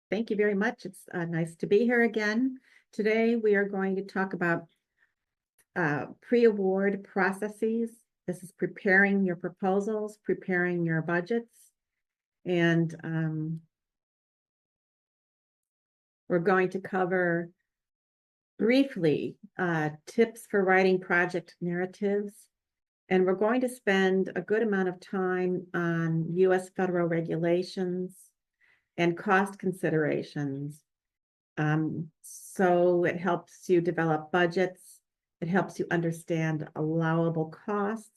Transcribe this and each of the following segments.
Thank you very much. It's nice to be here again. Today, we are going to talk about pre-award processes. This is preparing your proposals, preparing your budgets, and we're going to cover briefly tips for writing project narratives. And we're going to spend a good amount of time on U.S. federal regulations and cost considerations. So it helps you develop budgets. It helps you understand allowable costs,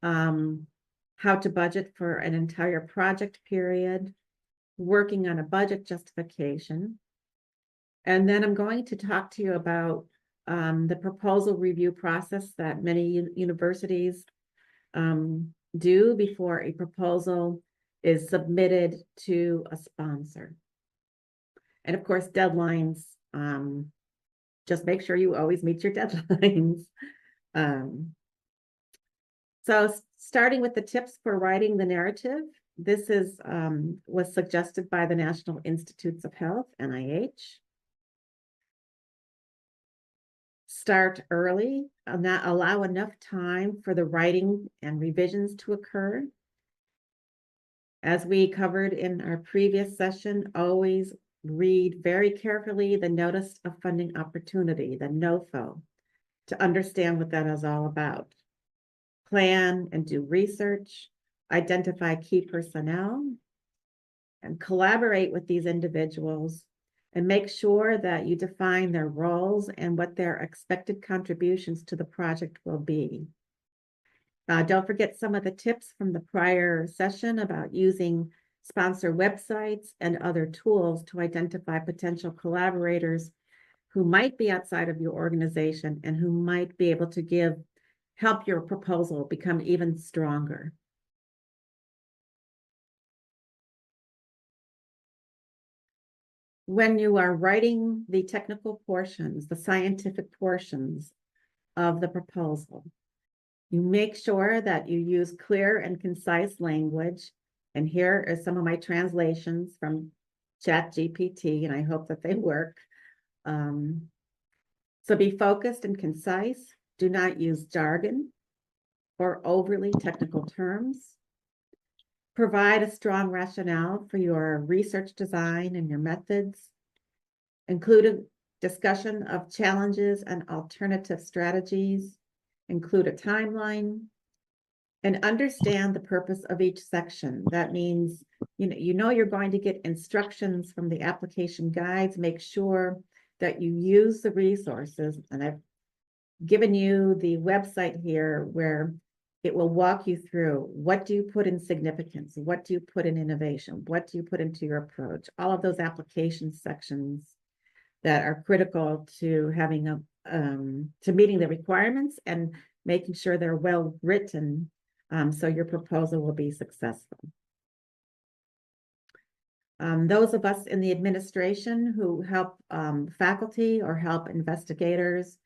how to budget for an entire project period, working on a budget justification. And then I'm going to talk to you about the proposal review process that many universities do before a proposal is submitted to a sponsor. And of course, deadlines, just make sure you always meet your deadlines. So starting with the tips for writing the narrative, this is was suggested by the National Institutes of Health, NIH. Start early, not allow enough time for the writing and revisions to occur. As we covered in our previous session, always read very carefully the Notice of Funding Opportunity, the NOFO, to understand what that is all about. Plan and do research, identify key personnel, and collaborate with these individuals and make sure that you define their roles and what their expected contributions to the project will be. Don't forget some of the tips from the prior session about using sponsor websites and other tools to identify potential collaborators who might be outside of your organization and who might be able to help your proposal become even stronger. When you are writing the technical portions, the scientific portions of the proposal, you make sure that you use clear and concise language. And here are some of my translations from ChatGPT, and I hope that they work. So be focused and concise. Do not use jargon or overly technical terms. Provide a strong rationale for your research design and your methods. Include a discussion of challenges and alternative strategies. Include a timeline. And understand the purpose of each section. That means, you know you're going to get instructions from the application guides. Make sure that you use the resources. And I've given you the website here where it will walk you through what do you put in significance, what do you put in innovation, what do you put into your approach, all of those application sections that are critical to having to meeting the requirements and making sure they're well written. So your proposal will be successful. Those of us in the administration who help faculty or help investigators,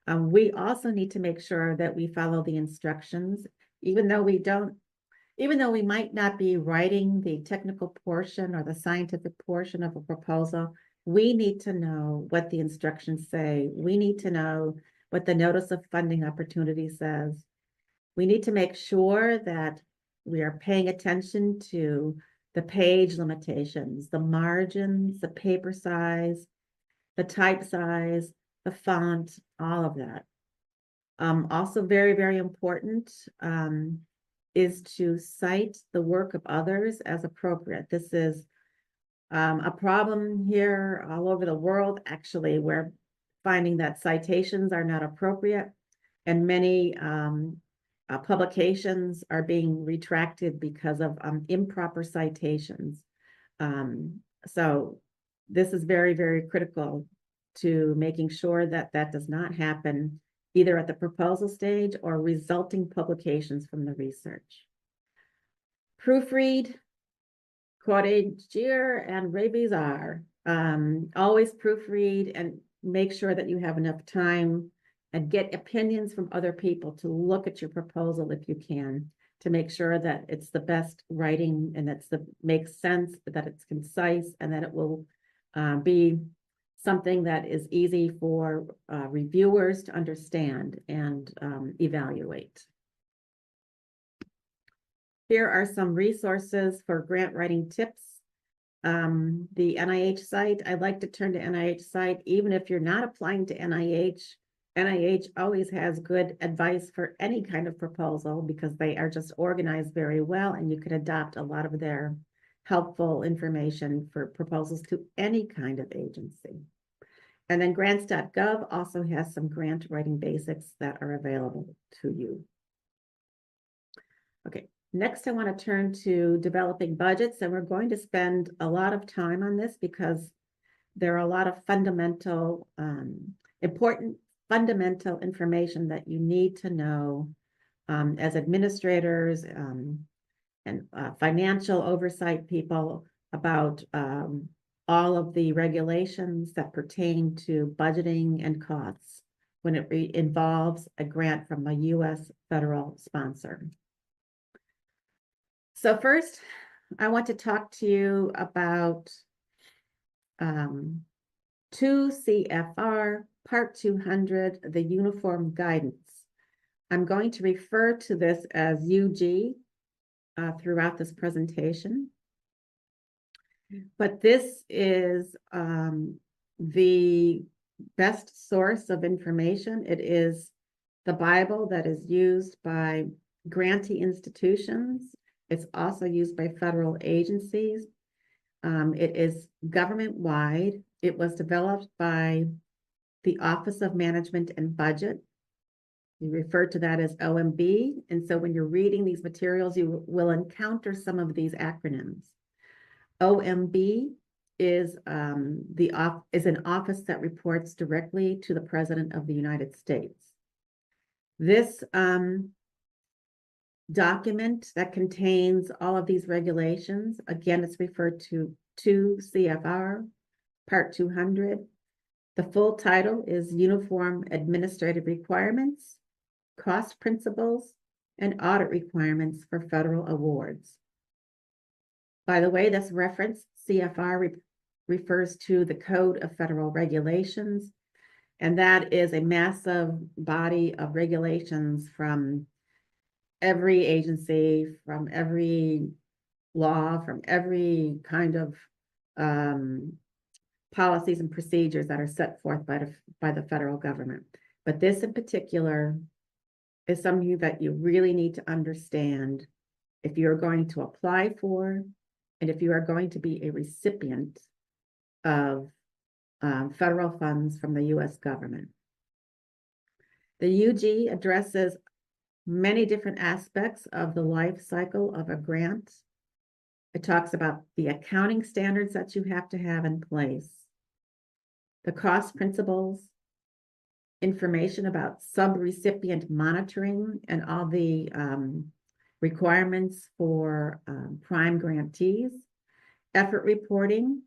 we also need to make sure that we follow the instructions, even though we might not be writing the technical portion or the scientific portion of a proposal. We need to know what the instructions say. We need to know what the Notice of Funding Opportunity says. We need to make sure that we are paying attention to the page limitations, the margins, the paper size, the type size, the font, all of that. Also very, very important is to cite the work of others as appropriate. This is a problem here all over the world, actually, where finding that citations are not appropriate and many publications are being retracted because of improper citations. So this is very, very critical to making sure that that does not happen either at the proposal stage or resulting publications from the research. Proofread, corrigir, and revisar. Always proofread and make sure that you have enough time and get opinions from other people to look at your proposal if you can, to make sure that it's the best writing and makes sense, that it's concise, and that it will be something that is easy for reviewers to understand and evaluate. Here are some resources for grant writing tips. The NIH site, I'd like to turn to NIH site, even if you're not applying to NIH. NIH always has good advice for any kind of proposal because they are just organized very well, and you can adopt a lot of their helpful information for proposals to any kind of agency. And then grants.gov also has some grant writing basics that are available to you. Okay, next I want to turn to developing budgets, and we're going to spend a lot of time on this because there are a lot of fundamental, important fundamental information that you need to know as administrators and financial oversight people about all of the regulations that pertain to budgeting and costs when it involves a grant from a U.S. federal sponsor. So first, I want to talk to you about 2 CFR Part 200, the Uniform Guidance. I'm going to refer to this as UG throughout this presentation. But this is the best source of information. It is the Bible that is used by grantee institutions. It's also used by federal agencies. It is government-wide. It was developed by the Office of Management and Budget. We refer to that as OMB. And so when you're reading these materials, you will encounter some of these acronyms. OMB is an office that reports directly to the President of the United States. This document that contains all of these regulations, again, it's referred to 2 CFR Part 200. The full title is Uniform Administrative Requirements, Cost Principles, and Audit Requirements for Federal Awards. By the way, this reference, CFR, refers to the Code of Federal Regulations, and that is a massive body of regulations from every agency, from every law, from every kind of policies and procedures that are set forth by the federal government. But this in particular is something that you really need to understand if you're going to apply for, and if you are going to be a recipient of federal funds from the U.S. government. The UG addresses many different aspects of the life cycle of a grant. It talks about the accounting standards that you have to have in place, the cost principles, information about sub-recipient monitoring and all the requirements for prime grantees, effort reporting,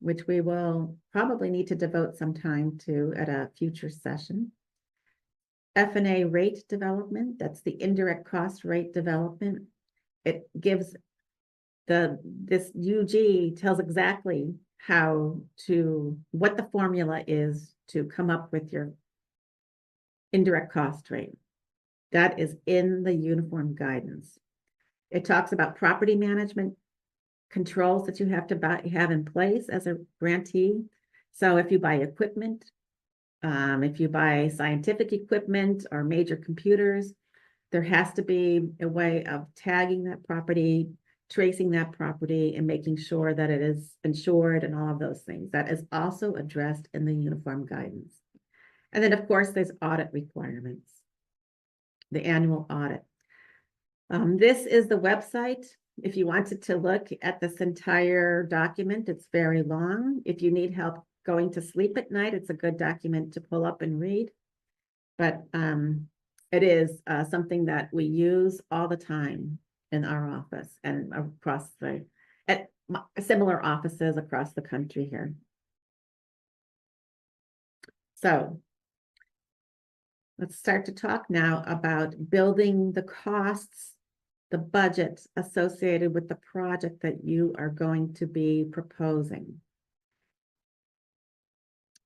which we will probably need to devote some time to at a future session. F&A rate development, that's the indirect cost rate development. It gives this UG tells exactly what the formula is to come up with your indirect cost rate. That is in the uniform guidance. It talks about property management controls that you have to have in place as a grantee. So if you buy equipment, if you buy scientific equipment or major computers, there has to be a way of tagging that property, tracing that property, and making sure that it is insured and all of those things. That is also addressed in the uniform guidance. And then, of course, there's audit requirements, the annual audit. This is the website. If you wanted to look at this entire document, it's very long. If you need help going to sleep at night, it's a good document to pull up and read. But it is something that we use all the time in our office and across at similar offices across the country here. So let's start to talk now about building the costs, the budget associated with the project that you are going to be proposing.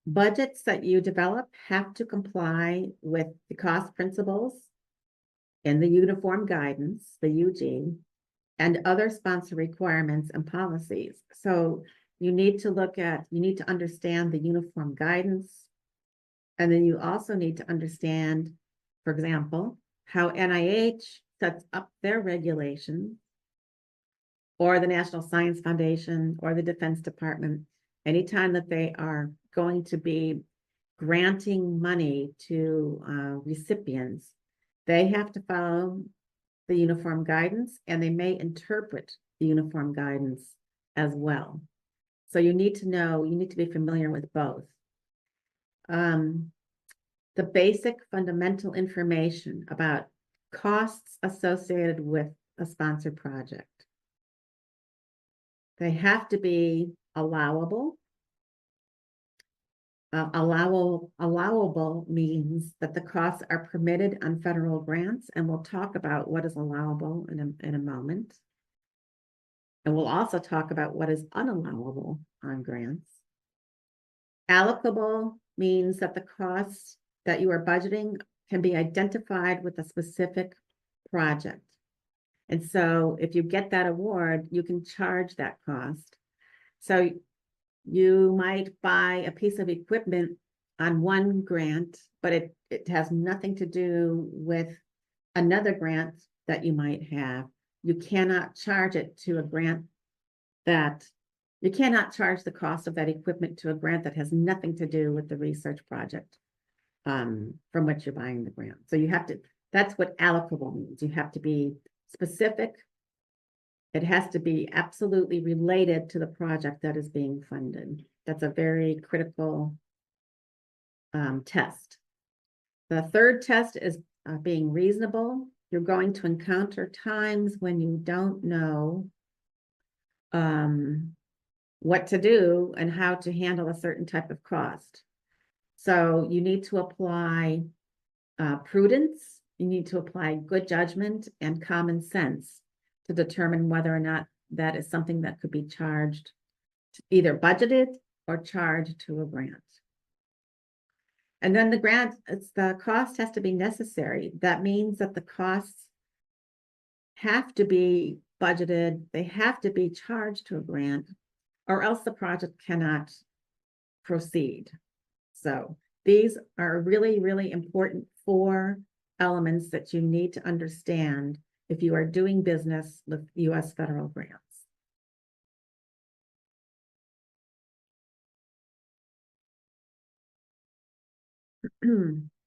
Budgets that you develop have to comply with the cost principles in the Uniform Guidance, the UG, and other sponsor requirements and policies. So you need to understand the Uniform Guidance, and then you also need to understand, for example, how NIH sets up their regulations, or the National Science Foundation, or the Defense Department, anytime that they are going to be granting money to recipients, they have to follow the Uniform Guidance, and they may interpret the Uniform Guidance as well. So you need to be familiar with both. The basic fundamental information about costs associated with a sponsored project. They have to be allowable. Allowable means that the costs are permitted on federal grants, and we'll talk about what is allowable in a moment. And we'll also talk about what is unallowable on grants. Allocable means that the costs that you are budgeting can be identified with a specific project. And so if you get that award, you can charge that cost. So you might buy a piece of equipment on one grant, but it has nothing to do with another grant that you might have. You cannot charge it to a grant you cannot charge the cost of that equipment to a grant that has nothing to do with the research project from which you're buying the grant. So you have to, that's what allocable means. You have to be specific. It has to be absolutely related to the project that is being funded. That's a very critical test. The third test is being reasonable. You're going to encounter times when you don't know what to do and how to handle a certain type of cost. So you need to apply prudence. You need to apply good judgment and common sense to determine whether or not that is something that could be charged, either budgeted or charged to a grant. And then the cost has to be necessary. That means that the costs have to be budgeted, they have to be charged to a grant, or else the project cannot proceed. So these are really, really important 4 elements that you need to understand if you are doing business with U.S. federal grants.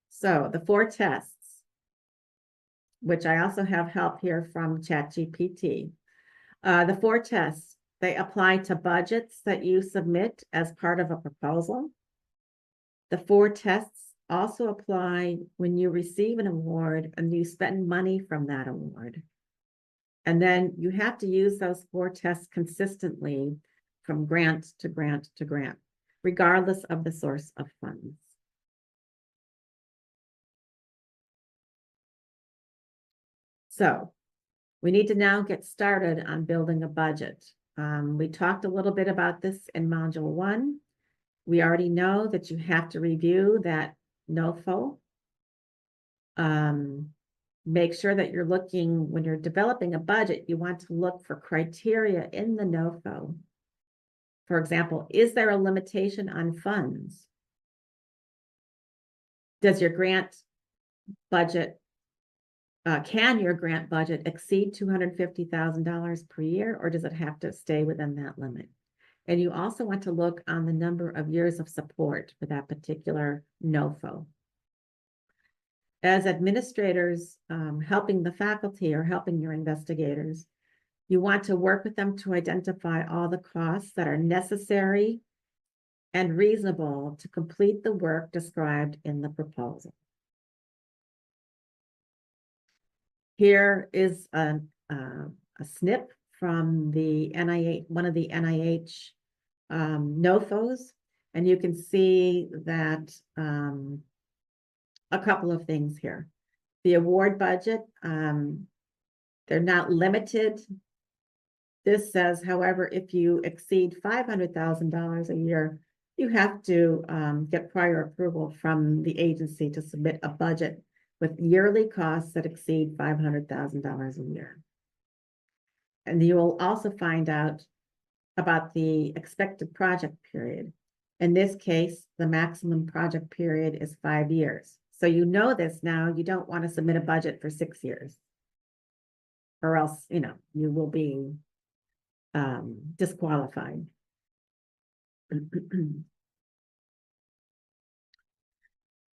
So the 4 tests, which I also have help here from ChatGPT. The 4 tests, they apply to budgets that you submit as part of a proposal. The 4 tests also apply when you receive an award and you spend money from that award. And then you have to use those 4 tests consistently from grant to grant to grant, regardless of the source of funds. So we need to now get started on building a budget. We talked a little bit about this in Module 1. We already know that you have to review that NOFO. Make sure that you're looking, when you're developing a budget, you want to look for criteria in the NOFO. For example, is there a limitation on funds? Does your grant budget, can your grant budget exceed $250,000 per year, or does it have to stay within that limit? And you also want to look on the number of years of support for that particular NOFO. As administrators helping the faculty or helping your investigators, you want to work with them to identify all the costs that are necessary and reasonable to complete the work described in the proposal. Here is a snip from the NIH, one of the NIH NOFOs, and you can see that a couple of things here. The award budget, they're not limited. This says, however, if you exceed $500,000 a year, you have to get prior approval from the agency to submit a budget with yearly costs that exceed $500,000 a year. And you will also find out about the expected project period. In this case, the maximum project period is 5 years. So you know this now, you don't want to submit a budget for 6 years. Or else, you know, you will be disqualified.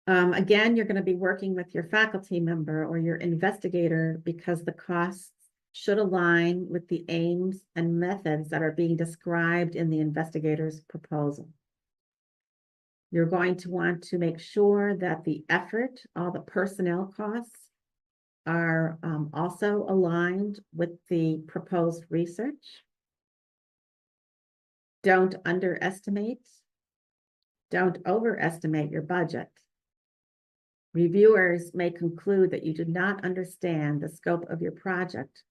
Again, you're going to be working with your faculty member or your investigator because the costs should align with the aims and methods that are being described in the investigator's proposal. You're going to want to make sure that the effort, all the personnel costs, are also aligned with the proposed research. Don't underestimate, don't overestimate your budget. Reviewers may conclude that you do not understand the scope of your project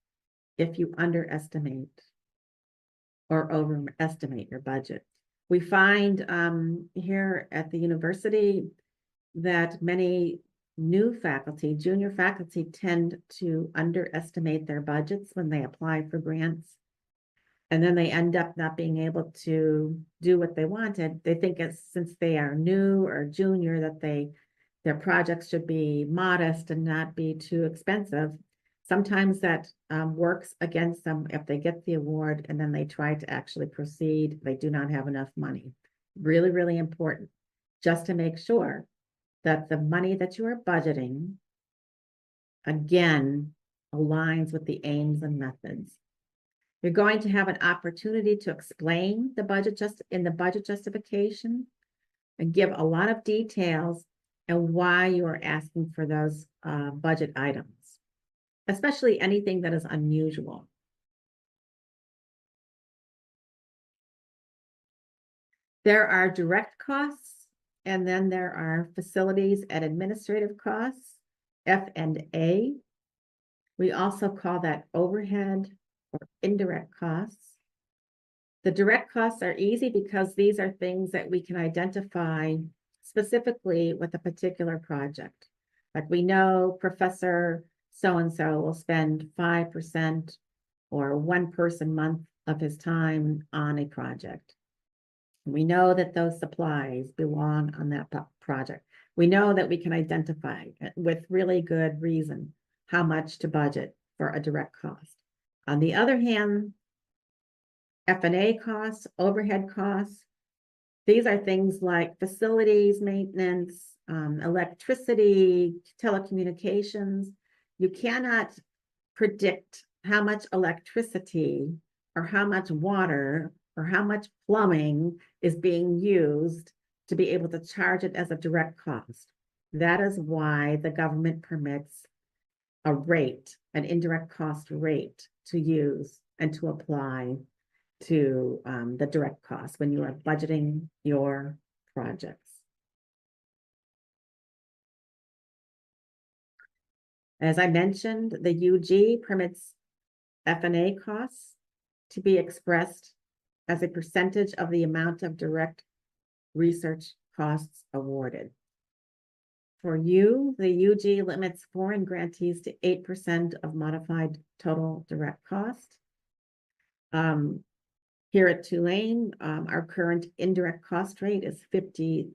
if you underestimate or overestimate your budget. We find here at the university that many new faculty, junior faculty, tend to underestimate their budgets when they apply for grants. And then they end up not being able to do what they wanted. They think since they are new or junior that their projects should be modest and not be too expensive. Sometimes that works against them if they get the award and then they try to actually proceed. They do not have enough money. Really, really important just to make sure that the money that you are budgeting, again, aligns with the aims and methods. You're going to have an opportunity to explain the budget in the budget justification and give a lot of details and why you are asking for those budget items, especially anything that is unusual. There are direct costs, and then there are facilities and administrative costs, F&A. We also call that overhead or indirect costs. The direct costs are easy because these are things that we can identify specifically with a particular project. Like we know Professor so-and-so will spend 5% or 1 person month of his time on a project. We know that those supplies belong on that project. We know that we can identify with really good reason how much to budget for a direct cost. On the other hand, F&A costs, overhead costs, these are things like facilities maintenance, electricity, telecommunications. You cannot predict how much electricity or how much water or how much plumbing is being used to be able to charge it as a direct cost. That is why the government permits a rate, an indirect cost rate to use and to apply to the direct cost when you are budgeting your projects. As I mentioned, the UG permits F&A costs to be expressed as a percentage of the amount of direct research costs awarded. For you, the UG limits foreign grantees to 8% of modified total direct cost. Here at Tulane, our current indirect cost rate is 53%,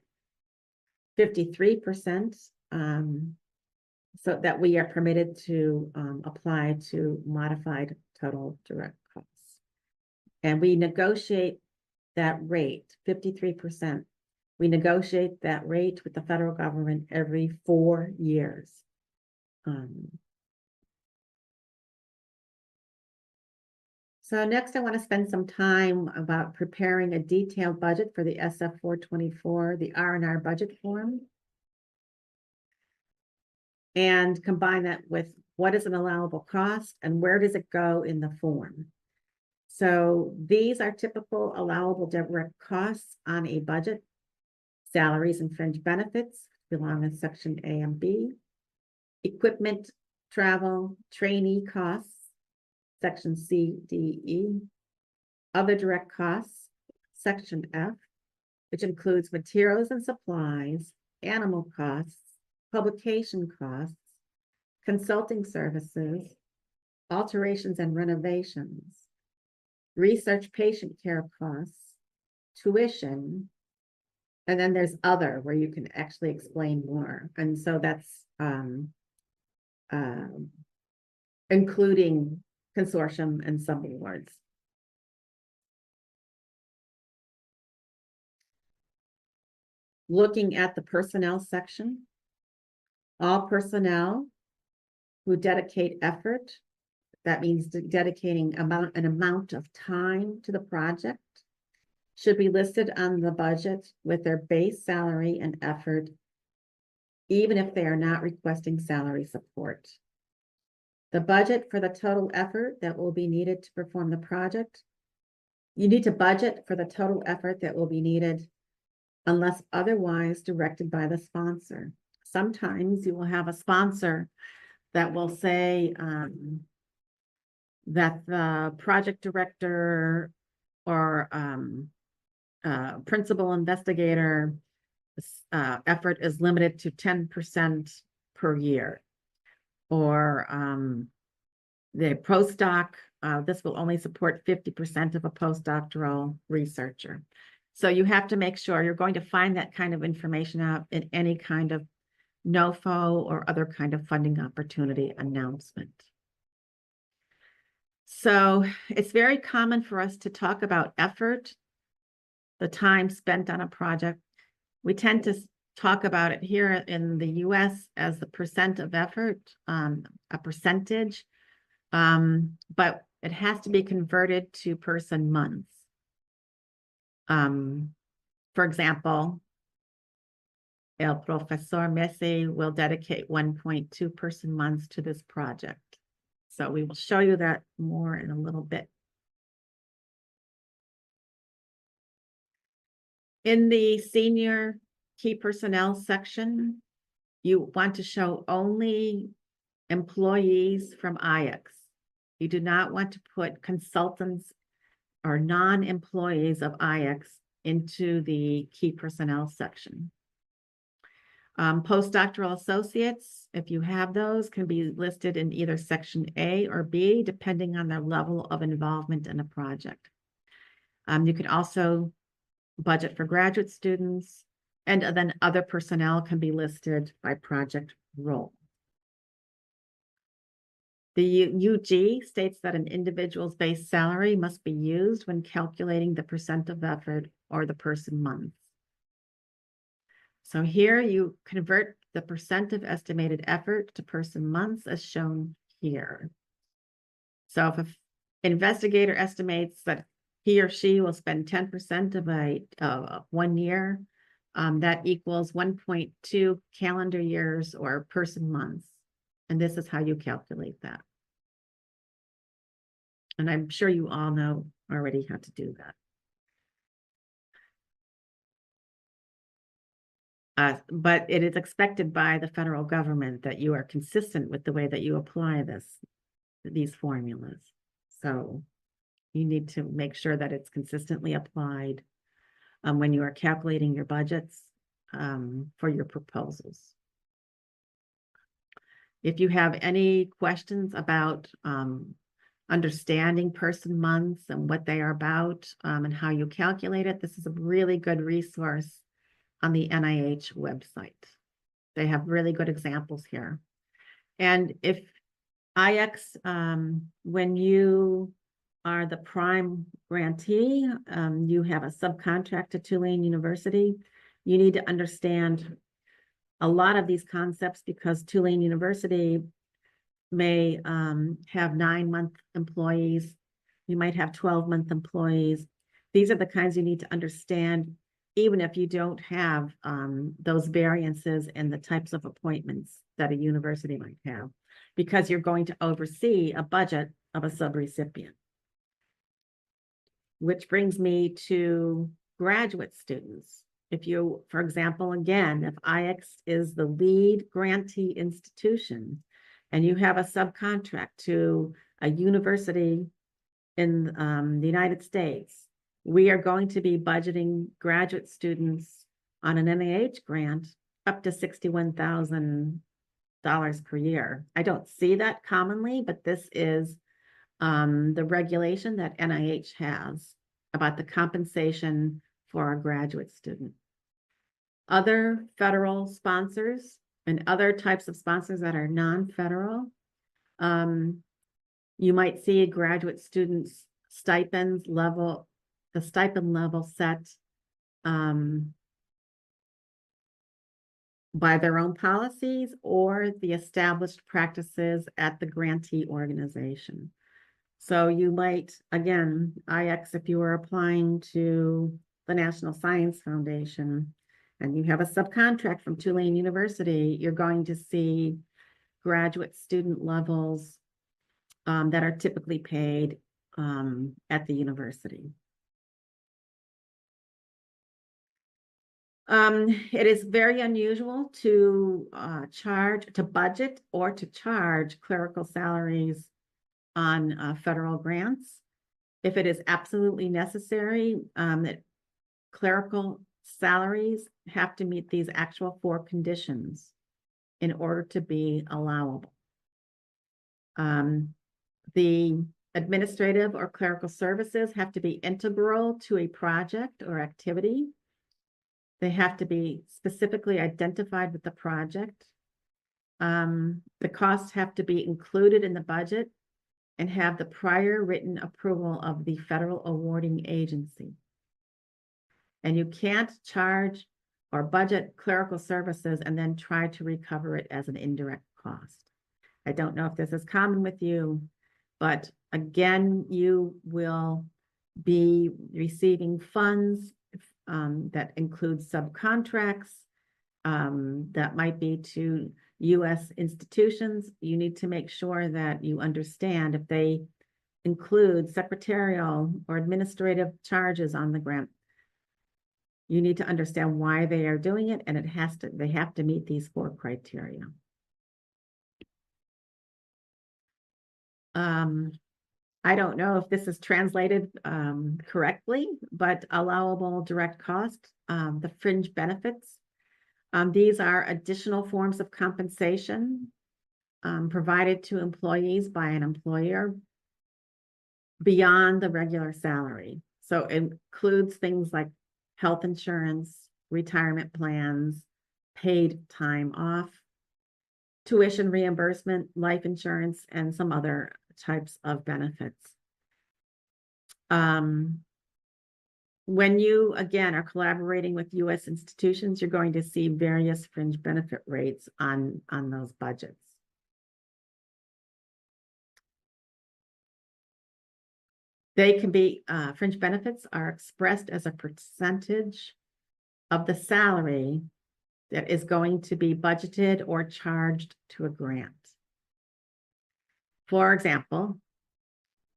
so that we are permitted to apply to modified total direct costs. And we negotiate that rate, 53%. We negotiate that rate with the federal government every 4 years. So next, I want to spend some time about preparing a detailed budget for the SF 424, the R&R budget form, and combine that with what is an allowable cost and where does it go in the form. So these are typical allowable direct costs on a budget: salaries and fringe benefits, belong in section A and B. Equipment, travel, trainee costs, section C, D, E. Other direct costs, section F, which includes materials and supplies, animal costs, publication costs, consulting services, alterations and renovations, research patient care costs, tuition, and then there's other where you can actually explain more. And so that's including consortium and subawards. Looking at the personnel section, all personnel who dedicate effort, that means dedicating an amount of time to the project, should be listed on the budget with their base salary and effort, even if they are not requesting salary support. The budget for the total effort that will be needed to perform the project. You need to budget for the total effort that will be needed unless otherwise directed by the sponsor. Sometimes you will have a sponsor that will say that the project director or principal investigator effort is limited to 10% per year. Or the postdoc, this will only support 50% of a postdoctoral researcher. So you have to make sure you're going to find that kind of information out in any kind of NOFO or other kind of funding opportunity announcement. So it's very common for us to talk about effort, the time spent on a project. We tend to talk about it here in the US as the percent of effort, a percentage, but it has to be converted to person months. For example, el profesor Messi will dedicate 1.2 person months to this project. So we will show you that more in a little bit. In the senior key personnel section, you want to show only employees from IX. You do not want to put consultants or non-employees of IX into the key personnel section. Postdoctoral associates, if you have those, can be listed in either section A or B, depending on their level of involvement in a project. You can also budget for graduate students, and then other personnel can be listed by project role. The UG states that an individual's base salary must be used when calculating the percent of effort or the person months. So here you convert the percent of estimated effort to person months as shown here. So if an investigator estimates that he or she will spend 10% of 1 year, that equals 1.2 calendar years or person months. And this is how you calculate that. And I'm sure you all know already how to do that. But it is expected by the federal government that you are consistent with the way that you apply these formulas. So you need to make sure that it's consistently applied when you are calculating your budgets for your proposals. If you have any questions about understanding person months and what they are about and how you calculate it, this is a really good resource on the NIH website. They have really good examples here. And if IX, when you are the prime grantee, you have a subcontract to Tulane University, you need to understand a lot of these concepts because Tulane University may have 9-month employees. You might have 12-month employees. These are the kinds you need to understand, even if you don't have those variances in the types of appointments that a university might have, because you're going to oversee a budget of a subrecipient. Which brings me to graduate students. if you, for example, again, if IX is the lead grantee institution and you have a subcontract to a university in the United States, we are going to be budgeting graduate students on an NIH grant up to $61,000 per year. I don't see that commonly, but this is the regulation that NIH has about the compensation for a graduate student. Other federal sponsors and other types of sponsors that are non-federal, you might see graduate students' stipends level, the stipend level set by their own policies or the established practices at the grantee organization. So you might, again, IX, if you are applying to the National Science Foundation and you have a subcontract from Tulane University, you're going to see graduate student levels that are typically paid at the university. It is very unusual to budget or to charge clerical salaries on federal grants. If it is absolutely necessary, that clerical salaries have to meet these actual 4 conditions in order to be allowable. The administrative or clerical services have to be integral to a project or activity. They have to be specifically identified with the project. The costs have to be included in the budget and have the prior written approval of the federal awarding agency. And you can't charge or budget clerical services and then try to recover it as an indirect cost. I don't know if this is common with you, but again, you will be receiving funds that include subcontracts that might be to U.S. institutions. You need to make sure that you understand if they include secretarial or administrative charges on the grant. You need to understand why they are doing it, and they have to meet these 4 criteria. I don't know if this is translated correctly, but allowable direct cost, the fringe benefits. These are additional forms of compensation provided to employees by an employer beyond the regular salary. So it includes things like health insurance, retirement plans, paid time off, tuition reimbursement, life insurance, and some other types of benefits. When you, again, are collaborating with U.S. institutions, you're going to see various fringe benefit rates on those budgets. They can be, fringe benefits are expressed as a percentage of the salary that is going to be budgeted or charged to a grant. For example,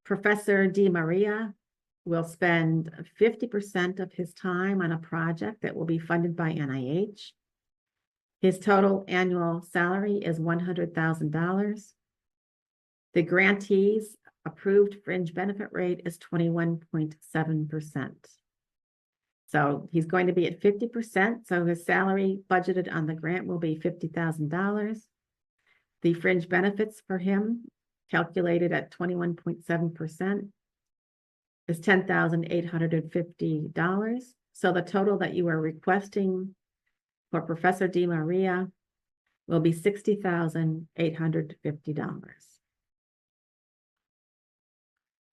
Professor DiMaria will spend 50% of his time on a project that will be funded by NIH. His total annual salary is $100,000. The grantee's approved fringe benefit rate is 21.7%. So he's going to be at 50%. So his salary budgeted on the grant will be $50,000. The fringe benefits for him, calculated at 21.7%, is $10,850. So the total that you are requesting for Professor DiMaria will be $60,850.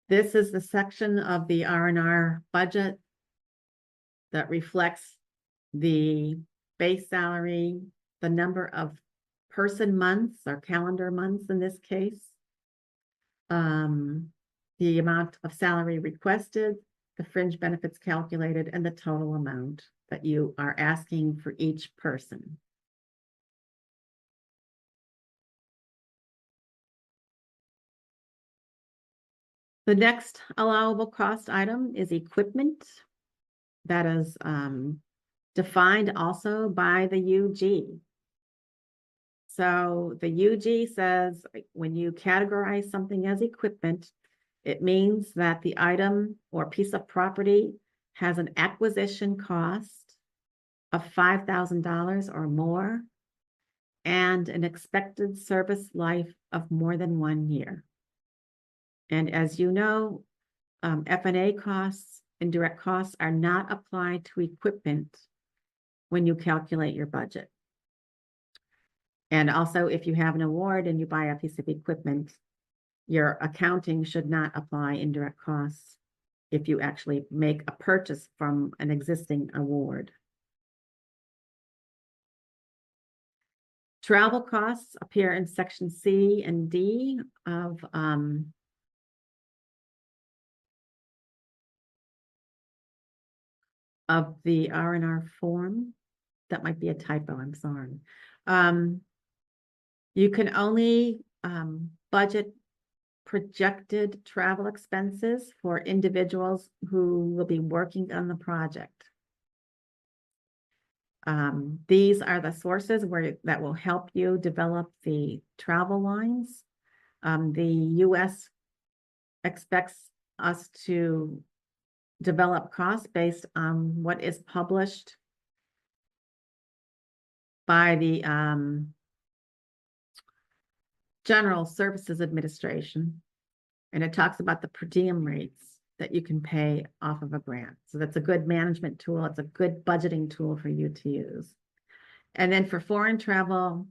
This is the section of the R&R budget that reflects the base salary, the number of person months or calendar months in this case, the amount of salary requested, the fringe benefits calculated, and the total amount that you are asking for each person. The next allowable cost item is equipment. That is defined also by the UG. So the UG says when you categorize something as equipment, it means that the item or piece of property has an acquisition cost of $5,000 or more and an expected service life of more than 1 year. And as you know, F&A costs, indirect costs, are not applied to equipment when you calculate your budget. And also, if you have an award and you buy a piece of equipment, your accounting should not apply indirect costs if you actually make a purchase from an existing award. Travel costs appear in section C and D of the R&R form. That might be a typo, I'm sorry. You can only budget projected travel expenses for individuals who will be working on the project. These are the sources that will help you develop the travel lines. The U.S. expects us to develop costs based on what is published by the General Services Administration, and it talks about the per diem rates that you can pay off of a grant. So that's a good management tool. It's a good budgeting tool for you to use. And then for foreign travel,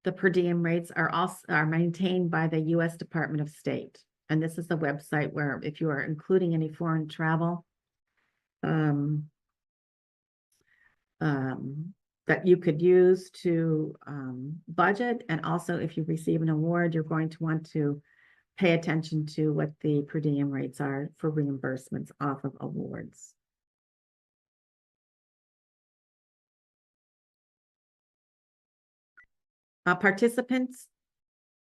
the per diem rates are maintained by the U.S. Department of State. And this is the website where if you are including any foreign travel, that you could use to budget. And also, if you receive an award, you're going to want to pay attention to what the per diem rates are for reimbursements off of awards. Participants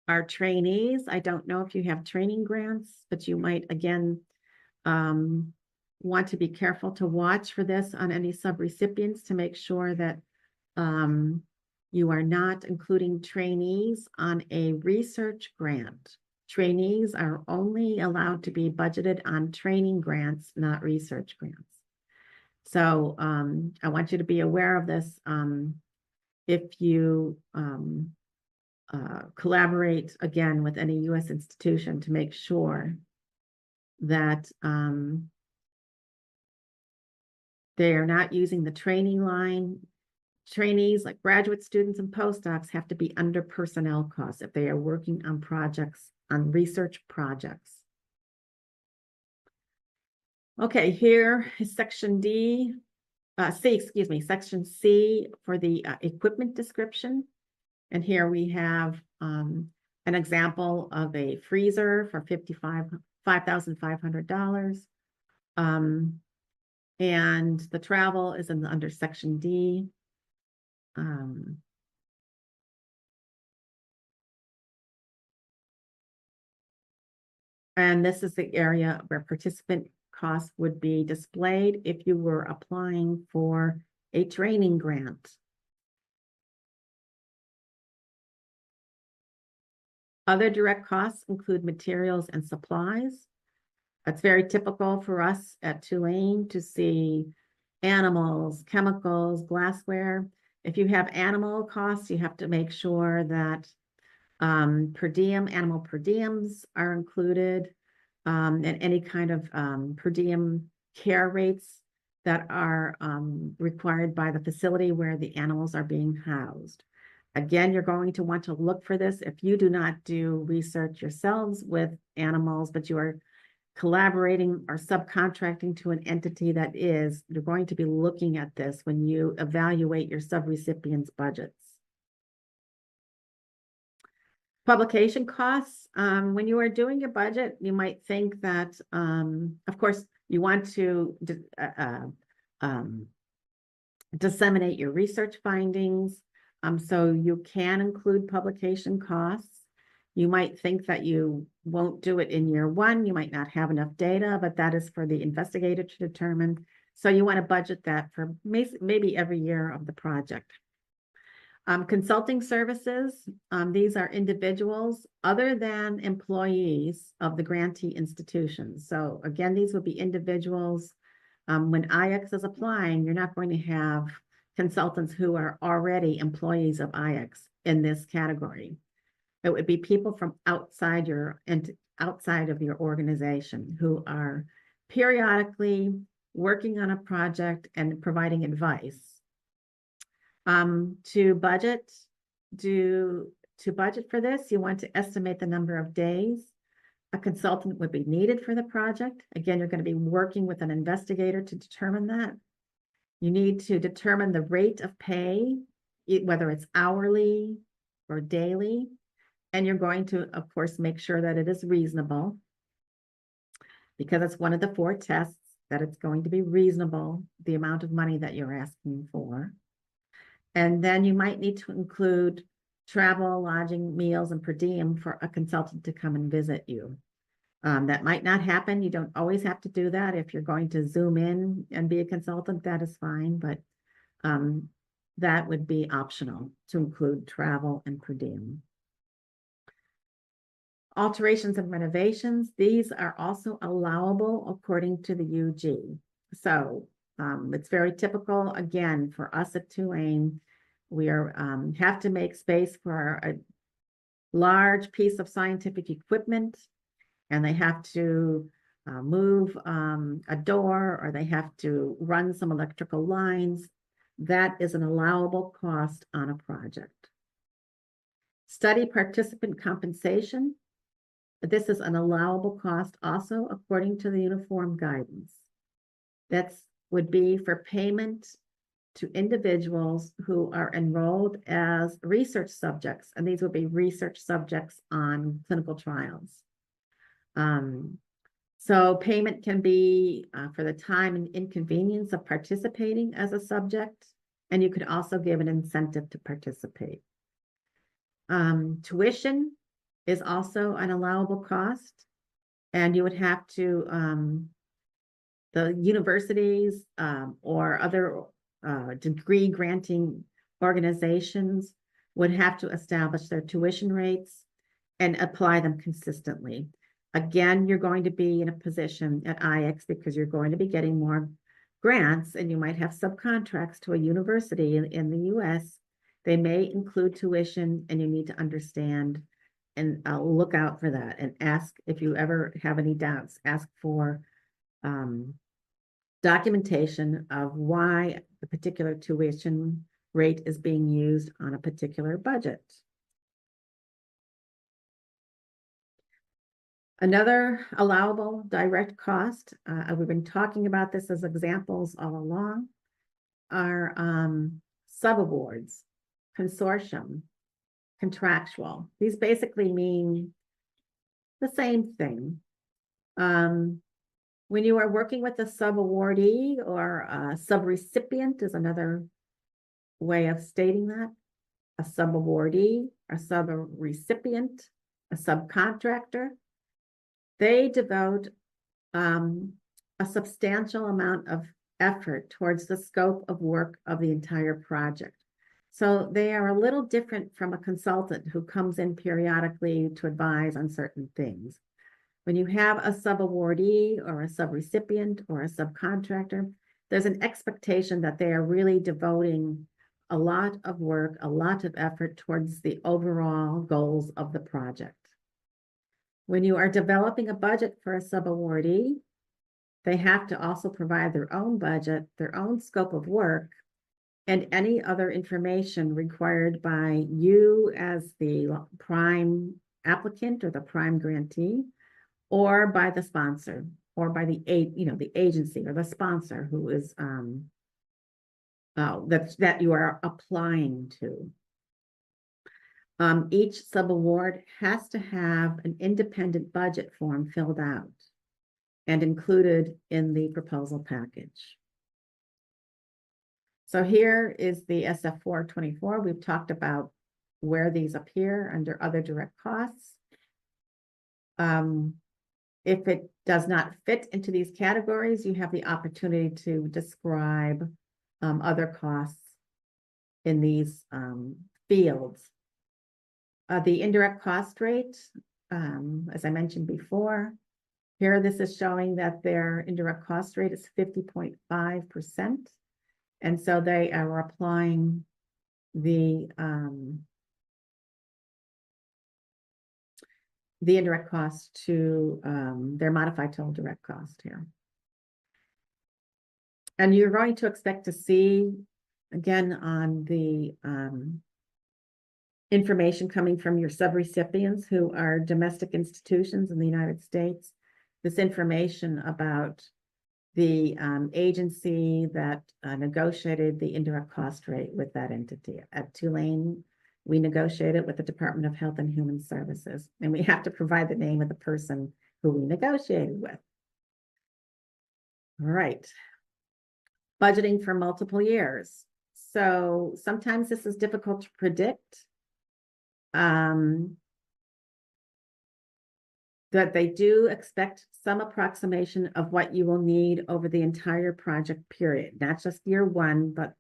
are trainees. I don't know if you have training grants, but you might, again, want to be careful to watch for this on any subrecipients to make sure that you are not including trainees on a research grant. Trainees are only allowed to be budgeted on training grants, not research grants. So I want you to be aware of this. If you collaborate again with any U.S. institution to make sure that they are not using the training line. Trainees, like graduate students and postdocs, have to be under personnel costs if they are working on projects, on research projects. Okay, here is section C, section C for the equipment description. And here we have an example of a freezer for $5,500. And the travel is under section D. And this is the area where participant costs would be displayed if you were applying for a training grant. Other direct costs include materials and supplies. That's very typical for us at Tulane to see animals, chemicals, glassware. If you have animal costs, you have to make sure that animal per diems are included, and any kind of per diem care rates that are required by the facility where the animals are being housed. Again, you're going to want to look for this if you do not do research yourselves with animals, but you are collaborating or subcontracting to an entity that is. You're going to be looking at this when you evaluate your subrecipients' budgets. Publication costs. When you are doing your budget, you might think that, of course, you want to disseminate your research findings. So you can include publication costs. You might think that you won't do it in year one. You might not have enough data, but that is for the investigator to determine. So you want to budget that for maybe every year of the project. Consulting services, these are individuals other than employees of the grantee institutions. So again, these would be individuals. When IX is applying, you're not going to have consultants who are already employees of IX in this category. It would be people from outside of your organization who are periodically working on a project and providing advice. To budget for this, you want to estimate the number of days a consultant would be needed for the project. Again, you're going to be working with an investigator to determine that. You need to determine the rate of pay, whether it's hourly or daily. And you're going to, of course, make sure that it is reasonable, because it's one of the 4 tests that it's going to be reasonable, the amount of money that you're asking for. And then you might need to include travel, lodging, meals, and per diem for a consultant to come and visit you. That might not happen. You don't always have to do that. If you're going to Zoom in and be a consultant, that is fine, but that would be optional to include travel and per diem. Alterations and renovations, these are also allowable according to the UG. So it's very typical, again, for us at Tulane. We have to make space for a large piece of scientific equipment, and they have to move a door, or they have to run some electrical lines. That is an allowable cost on a project. Study participant compensation. This is an allowable cost also according to the uniform guidance. That would be for payment to individuals who are enrolled as research subjects, and these would be research subjects on clinical trials. So payment can be for the time and inconvenience of participating as a subject, and you could also give an incentive to participate. Tuition is also an allowable cost, and you would have to, the universities or other degree granting organizations would have to establish their tuition rates and apply them consistently. Again, you're going to be in a position at IX because you're going to be getting more grants, and you might have subcontracts to a university in the US. They may include tuition, and you need to understand and look out for that, and ask if you ever have any doubts, ask for documentation of why the particular tuition rate is being used on a particular budget. Another allowable direct cost, we've been talking about this as examples all along, are subawards, consortium, contractual. These basically mean the same thing. When you are working with a subawardee or a subrecipient is another way of stating that. A subawardee, a subrecipient, a subcontractor, they devote a substantial amount of effort towards the scope of work of the entire project. So they are a little different from a consultant who comes in periodically to advise on certain things. When you have a subawardee or a subrecipient or a subcontractor, there's an expectation that they are really devoting a lot of work, a lot of effort towards the overall goals of the project. When you are developing a budget for a subawardee, they have to also provide their own budget, their own scope of work, and any other information required by you as the prime applicant or the prime grantee, or by the sponsor, or by the agency or the sponsor who is that you are applying to. Each subaward has to have an independent budget form filled out and included in the proposal package. So here is the SF 424. We've talked about where these appear under other direct costs. If it does not fit into these categories, you have the opportunity to describe other costs in these fields. The indirect cost rate, as I mentioned before, here this is showing that their indirect cost rate is 50.5%. And so they are applying the indirect cost to their modified total direct cost here. And you're going to expect to see, again, on the information coming from your subrecipients who are domestic institutions in the United States, this information about the agency that negotiated the indirect cost rate with that entity. At Tulane, we negotiated with the Department of Health and Human Services, and we have to provide the name of the person who we negotiated with. All right. Budgeting for multiple years. So sometimes this is difficult to predict. That they do expect some approximation of what you will need over the entire project period, not just year one, but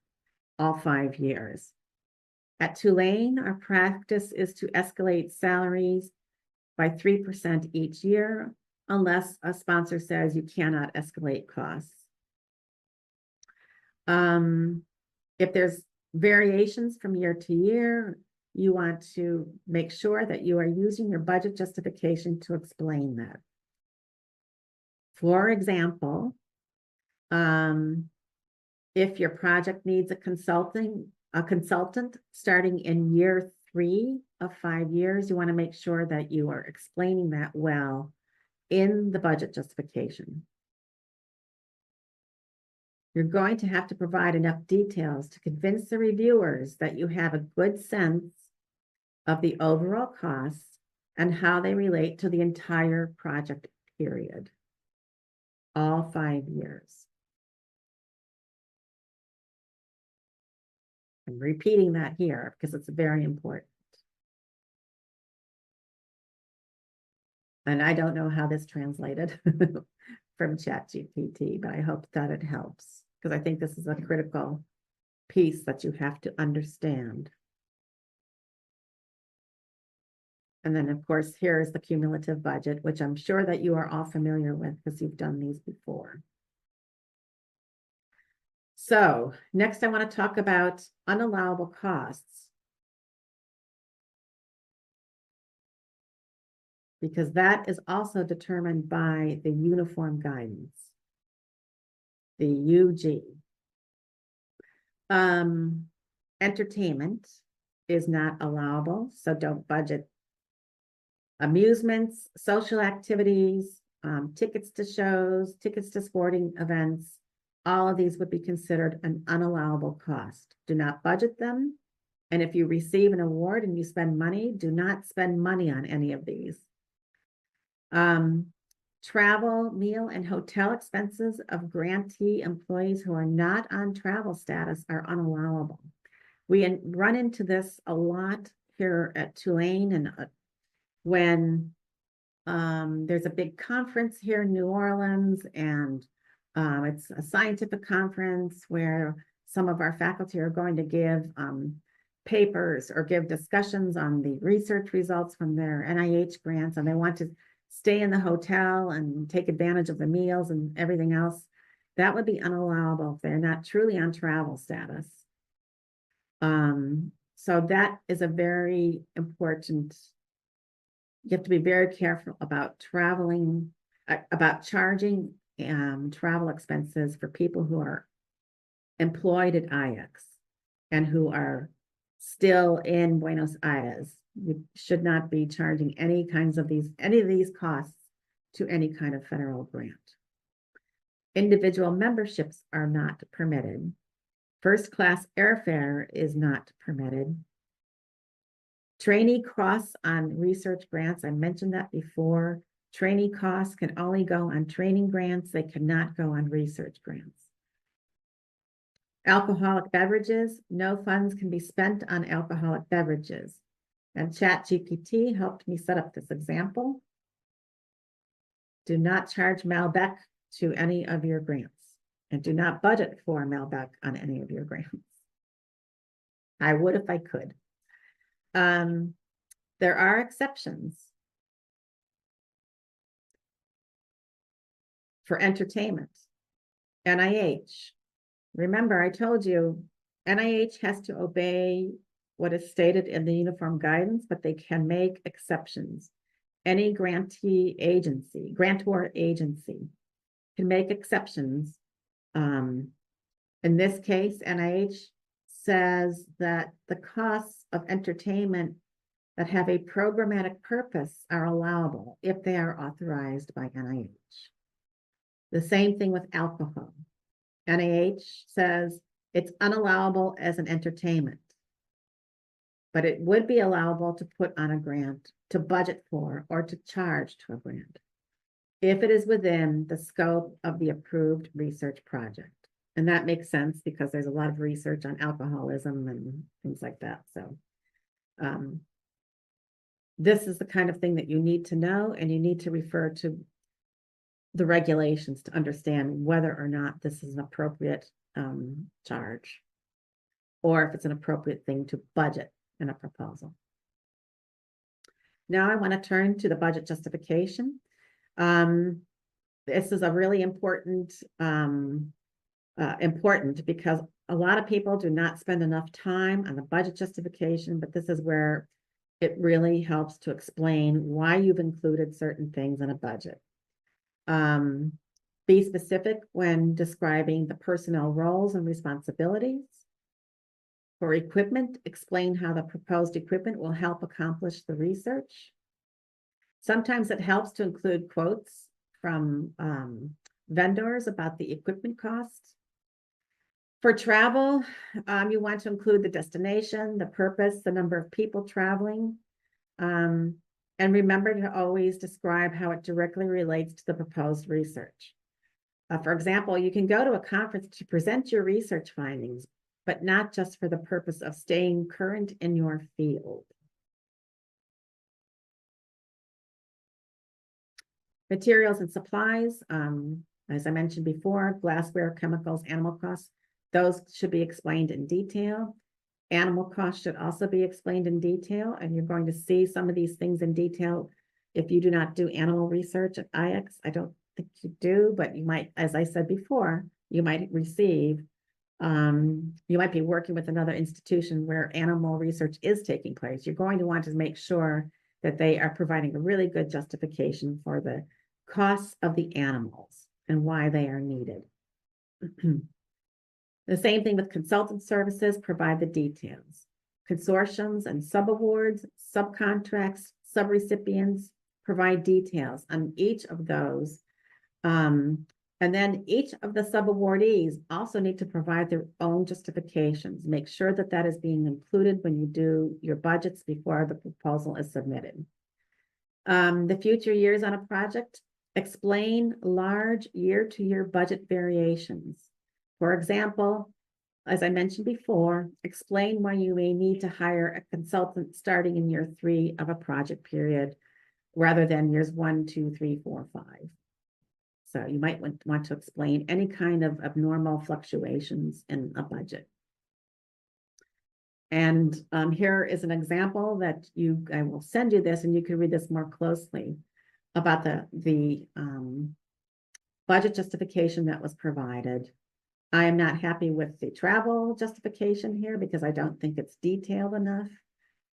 all 5 years. At Tulane, our practice is to escalate salaries by 3% each year, unless a sponsor says you cannot escalate costs. If there's variations from year to year, you want to make sure that you are using your budget justification to explain that. For example, if your project needs a consultant starting in year 3 of 5 years, you want to make sure that you are explaining that well in the budget justification. You're going to have to provide enough details to convince the reviewers that you have a good sense of the overall costs and how they relate to the entire project period, all 5 years. I'm repeating that here because it's very important. And I don't know how this translated from ChatGPT, but I hope that it helps, because I think this is a critical piece that you have to understand. And then, of course, here is the cumulative budget, which I'm sure that you are all familiar with because you've done these before. So next, I want to talk about unallowable costs, because that is also determined by the uniform guidance, the UG. Entertainment is not allowable, so don't budget. Amusements, social activities, tickets to shows, tickets to sporting events, all of these would be considered an unallowable cost. Do not budget them. And if you receive an award and you spend money, do not spend money on any of these. Travel, meal, and hotel expenses of grantee employees who are not on travel status are unallowable. We run into this a lot here at Tulane, and when there's a big conference here in New Orleans, and it's a scientific conference where some of our faculty are going to give papers or give discussions on the research results from their NIH grants, and they want to stay in the hotel and take advantage of the meals and everything else. That would be unallowable if they're not truly on travel status. So that is a very important, you have to be very careful about traveling, about charging travel expenses for people who are employed at IX and who are still in Buenos Aires. You should not be charging any of these costs to any kind of federal grant. Individual memberships are not permitted. First class airfare is not permitted. Trainee costs on research grants, I mentioned that before. Trainee costs can only go on training grants. They cannot go on research grants. Alcoholic beverages, no funds can be spent on alcoholic beverages. And ChatGPT helped me set up this example. do not charge Malbec to any of your grants, and do not budget for Malbec on any of your grants. I would if I could. There are exceptions for entertainment. NIH. Remember, I told you NIH has to obey what is stated in the uniform guidance, but they can make exceptions. Any grantor agency can make exceptions. In this case, NIH says that the costs of entertainment that have a programmatic purpose are allowable if they are authorized by NIH. The same thing with alcohol. NIH says it's unallowable as an entertainment, but it would be allowable to put on a grant, to budget for, or to charge to a grant, if it is within the scope of the approved research project. And that makes sense because there's a lot of research on alcoholism and things like that. So this is the kind of thing that you need to know, and you need to refer to the regulations to understand whether or not this is an appropriate charge, or if it's an appropriate thing to budget in a proposal. Now I want to turn to the budget justification. This is a really important because a lot of people do not spend enough time on the budget justification, but this is where it really helps to explain why you've included certain things in a budget. Be specific when describing the personnel roles and responsibilities. For equipment, explain how the proposed equipment will help accomplish the research. Sometimes it helps to include quotes from vendors about the equipment costs. For travel, you want to include the destination, the purpose, the number of people traveling, and remember to always describe how it directly relates to the proposed research. For example, you can go to a conference to present your research findings, but not just for the purpose of staying current in your field. Materials and supplies, as I mentioned before, glassware, chemicals, animal costs, those should be explained in detail. Animal costs should also be explained in detail, and you're going to see some of these things in detail if you do not do animal research at IX. I don't think you do, but you might, as I said before, you might receive, you might be working with another institution where animal research is taking place. You're going to want to make sure that they are providing a really good justification for the costs of the animals and why they are needed. The same thing with consultant services, provide the details. Consortiums and subawards, subcontracts, subrecipients, provide details on each of those. And then each of the subawardees also need to provide their own justifications. Make sure that that is being included when you do your budgets before the proposal is submitted. The future years on a project, explain large year-to-year budget variations. For example, as I mentioned before, explain why you may need to hire a consultant starting in year 3 of a project period rather than years 1, 2, 3, 4, 5. So you might want to explain any kind of abnormal fluctuations in a budget. And here is an example that I will send you this, and you can read this more closely about the budget justification that was provided. I am not happy with the travel justification here because I don't think it's detailed enough.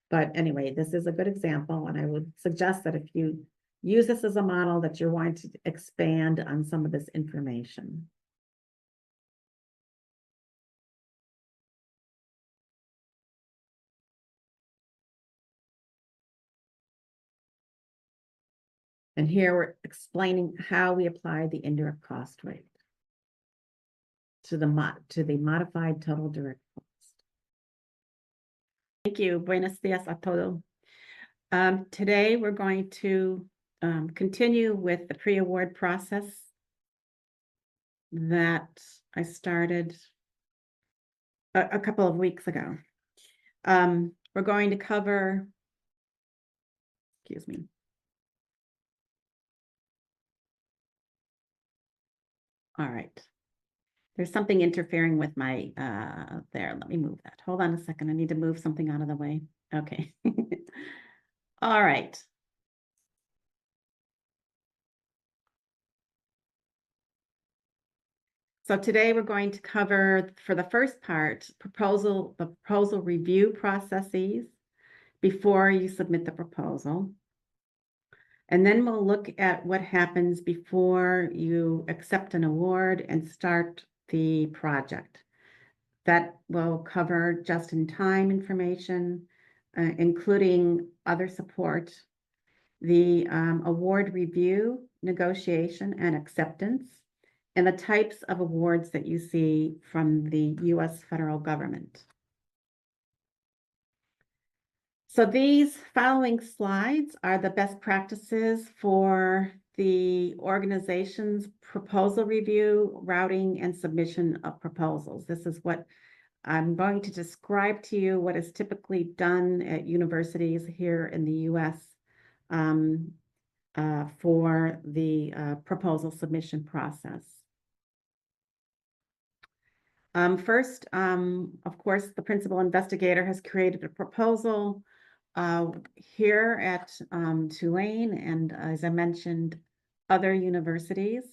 But anyway, this is a good example, and I would suggest that if you use this as a model, that you're wanting to expand on some of this information. And here we're explaining how we apply the indirect cost rate to the modified total direct cost. Thank you. Buenos dias a todos. Today we're going to continue with the pre-award process that I started a couple of weeks ago. We're going to cover, excuse me. All right. There's something interfering with my, there, let me move that. Hold on a second. I need to move something out of the way. Okay. All right. So today we're going to cover, for the first part, the proposal review processes before you submit the proposal. And then we'll look at what happens before you accept an award and start the project. That will cover just-in-time information, including other support, the award review, negotiation, and acceptance, and the types of awards that you see from the U.S. federal government. So these following slides are the best practices for the organization's proposal review, routing, and submission of proposals. This is what I'm going to describe to you what is typically done at universities here in the U.S. For the proposal submission process. First, of course, the principal investigator has created a proposal here at Tulane, and as I mentioned, other universities.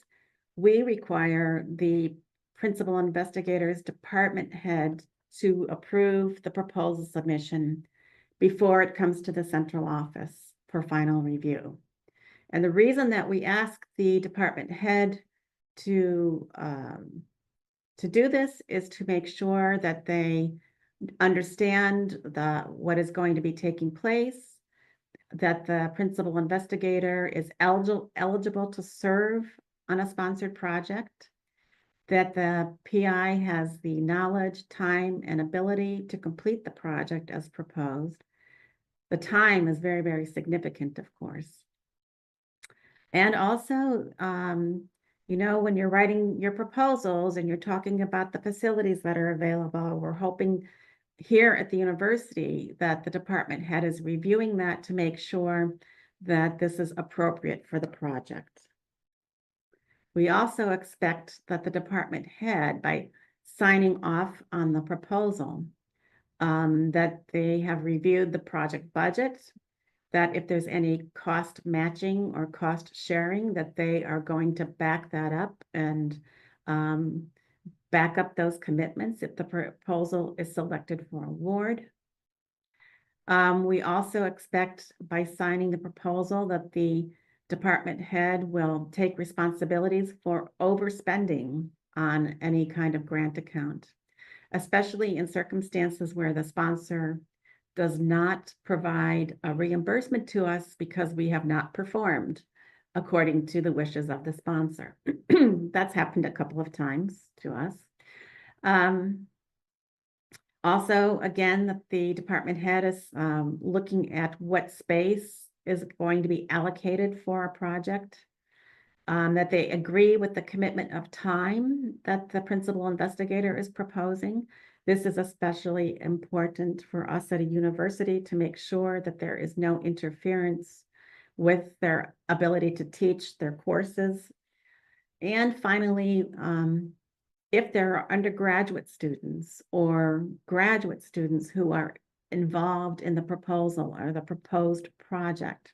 We require the principal investigator's department head to approve the proposal submission before it comes to the central office for final review. And the reason that we ask the department head to do this is to make sure that they understand what is going to be taking place, that the principal investigator is eligible to serve on a sponsored project, that the PI has the knowledge, time, and ability to complete the project as proposed. The time is very, very significant, of course. And also, you know, when you're writing your proposals and you're talking about the facilities that are available, we're hoping here at the university that the department head is reviewing that to make sure that this is appropriate for the project. We also expect that the department head, by signing off on the proposal, that they have reviewed the project budget, that if there's any cost matching or cost sharing, that they are going to back that up and back up those commitments if the proposal is selected for award. We also expect by signing the proposal that the department head will take responsibilities for overspending on any kind of grant account, especially in circumstances where the sponsor does not provide a reimbursement to us because we have not performed according to the wishes of the sponsor. That's happened a couple of times to us. Also, again, the department head is looking at what space is going to be allocated for a project, that they agree with the commitment of time that the principal investigator is proposing. This is especially important for us at a university to make sure that there is no interference with their ability to teach their courses. And finally, if there are undergraduate students or graduate students who are involved in the proposal or the proposed project,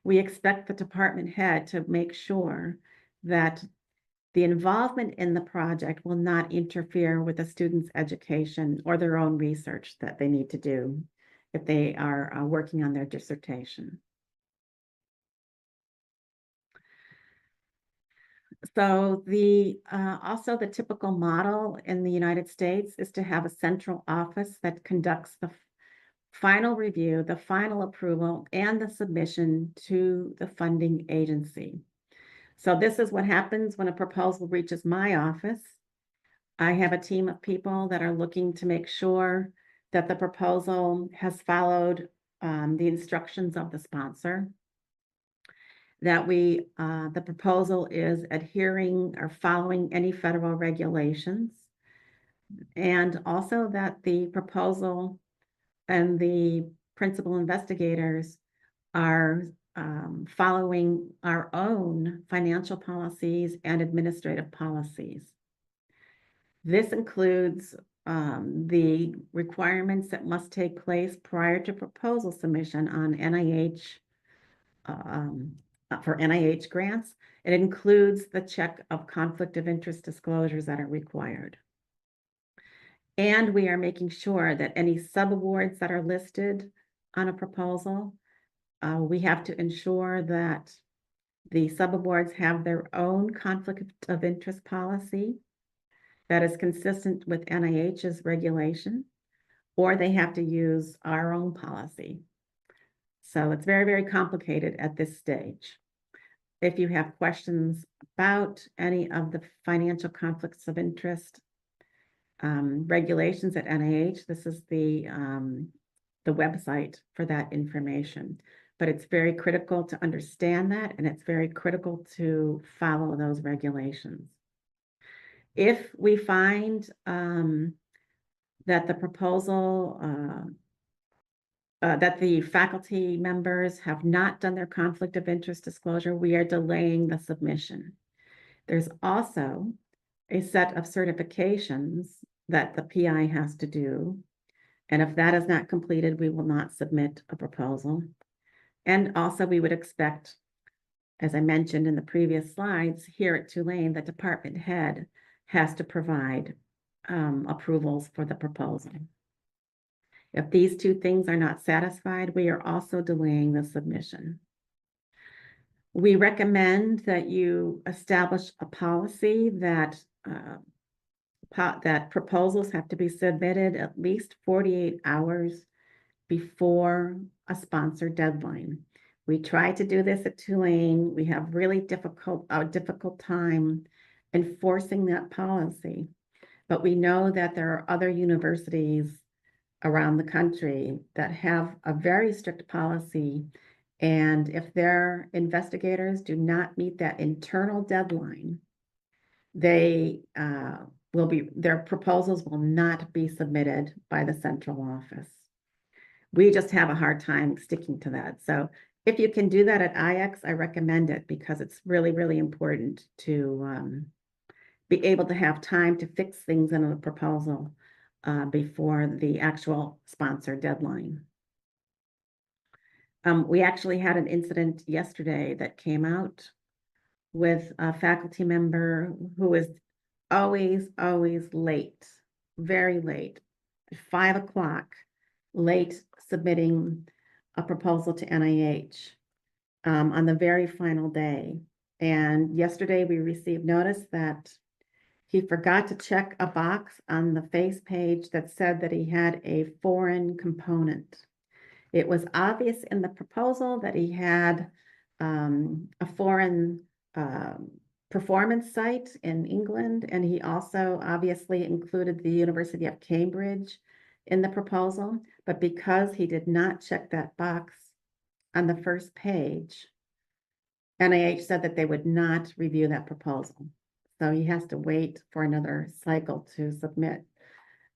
we expect the department head to make sure that the involvement in the project will not interfere with the student's education or their own research that they need to do if they are working on their dissertation. So also the typical model in the United States is to have a central office that conducts the final review, the final approval, and the submission to the funding agency. So this is what happens when a proposal reaches my office. I have a team of people that are looking to make sure that the proposal has followed the instructions of the sponsor, that the proposal is adhering or following any federal regulations, and also that the proposal and the principal investigators are following our own financial policies and administrative policies. This includes the requirements that must take place prior to proposal submission on NIH for NIH grants. It includes the check of conflict of interest disclosures that are required. And we are making sure that any subawards that are listed on a proposal, we have to ensure that the subawards have their own conflict of interest policy that is consistent with NIH's regulation, or they have to use our own policy. So it's very, very complicated at this stage. If you have questions about any of the financial conflicts of interest regulations at NIH, this is the website for that information. But it's very critical to understand that, and it's very critical to follow those regulations. If we find that the proposal, that the faculty members have not done their conflict of interest disclosure, we are delaying the submission. There's also a set of certifications that the PI has to do. And if that is not completed, we will not submit a proposal. And also we would expect, as I mentioned in the previous slides, here at Tulane, the department head has to provide approvals for the proposal. If these two things are not satisfied, we are also delaying the submission. We recommend that you establish a policy that that proposals have to be submitted at least 48 hours before a sponsor deadline. We try to do this at Tulane. We have really difficult time enforcing that policy, but we know that there are other universities around the country that have a very strict policy, and if their investigators do not meet that internal deadline, they their proposals will not be submitted by the central office. We just have a hard time sticking to that. So if you can do that at IX, I recommend it, because it's really, really important to be able to have time to fix things in a proposal before the actual sponsor deadline. We actually had an incident yesterday that came out with a faculty member who is always late, very late, 5 o'clock, late submitting a proposal to NIH on the very final day. And yesterday we received notice that he forgot to check a box on the face page that said that he had a foreign component. It was obvious in the proposal that he had a foreign performance site in England, and he also obviously included the University of Cambridge in the proposal, but because he did not check that box on the first page, NIH said that they would not review that proposal. So he has to wait for another cycle to submit.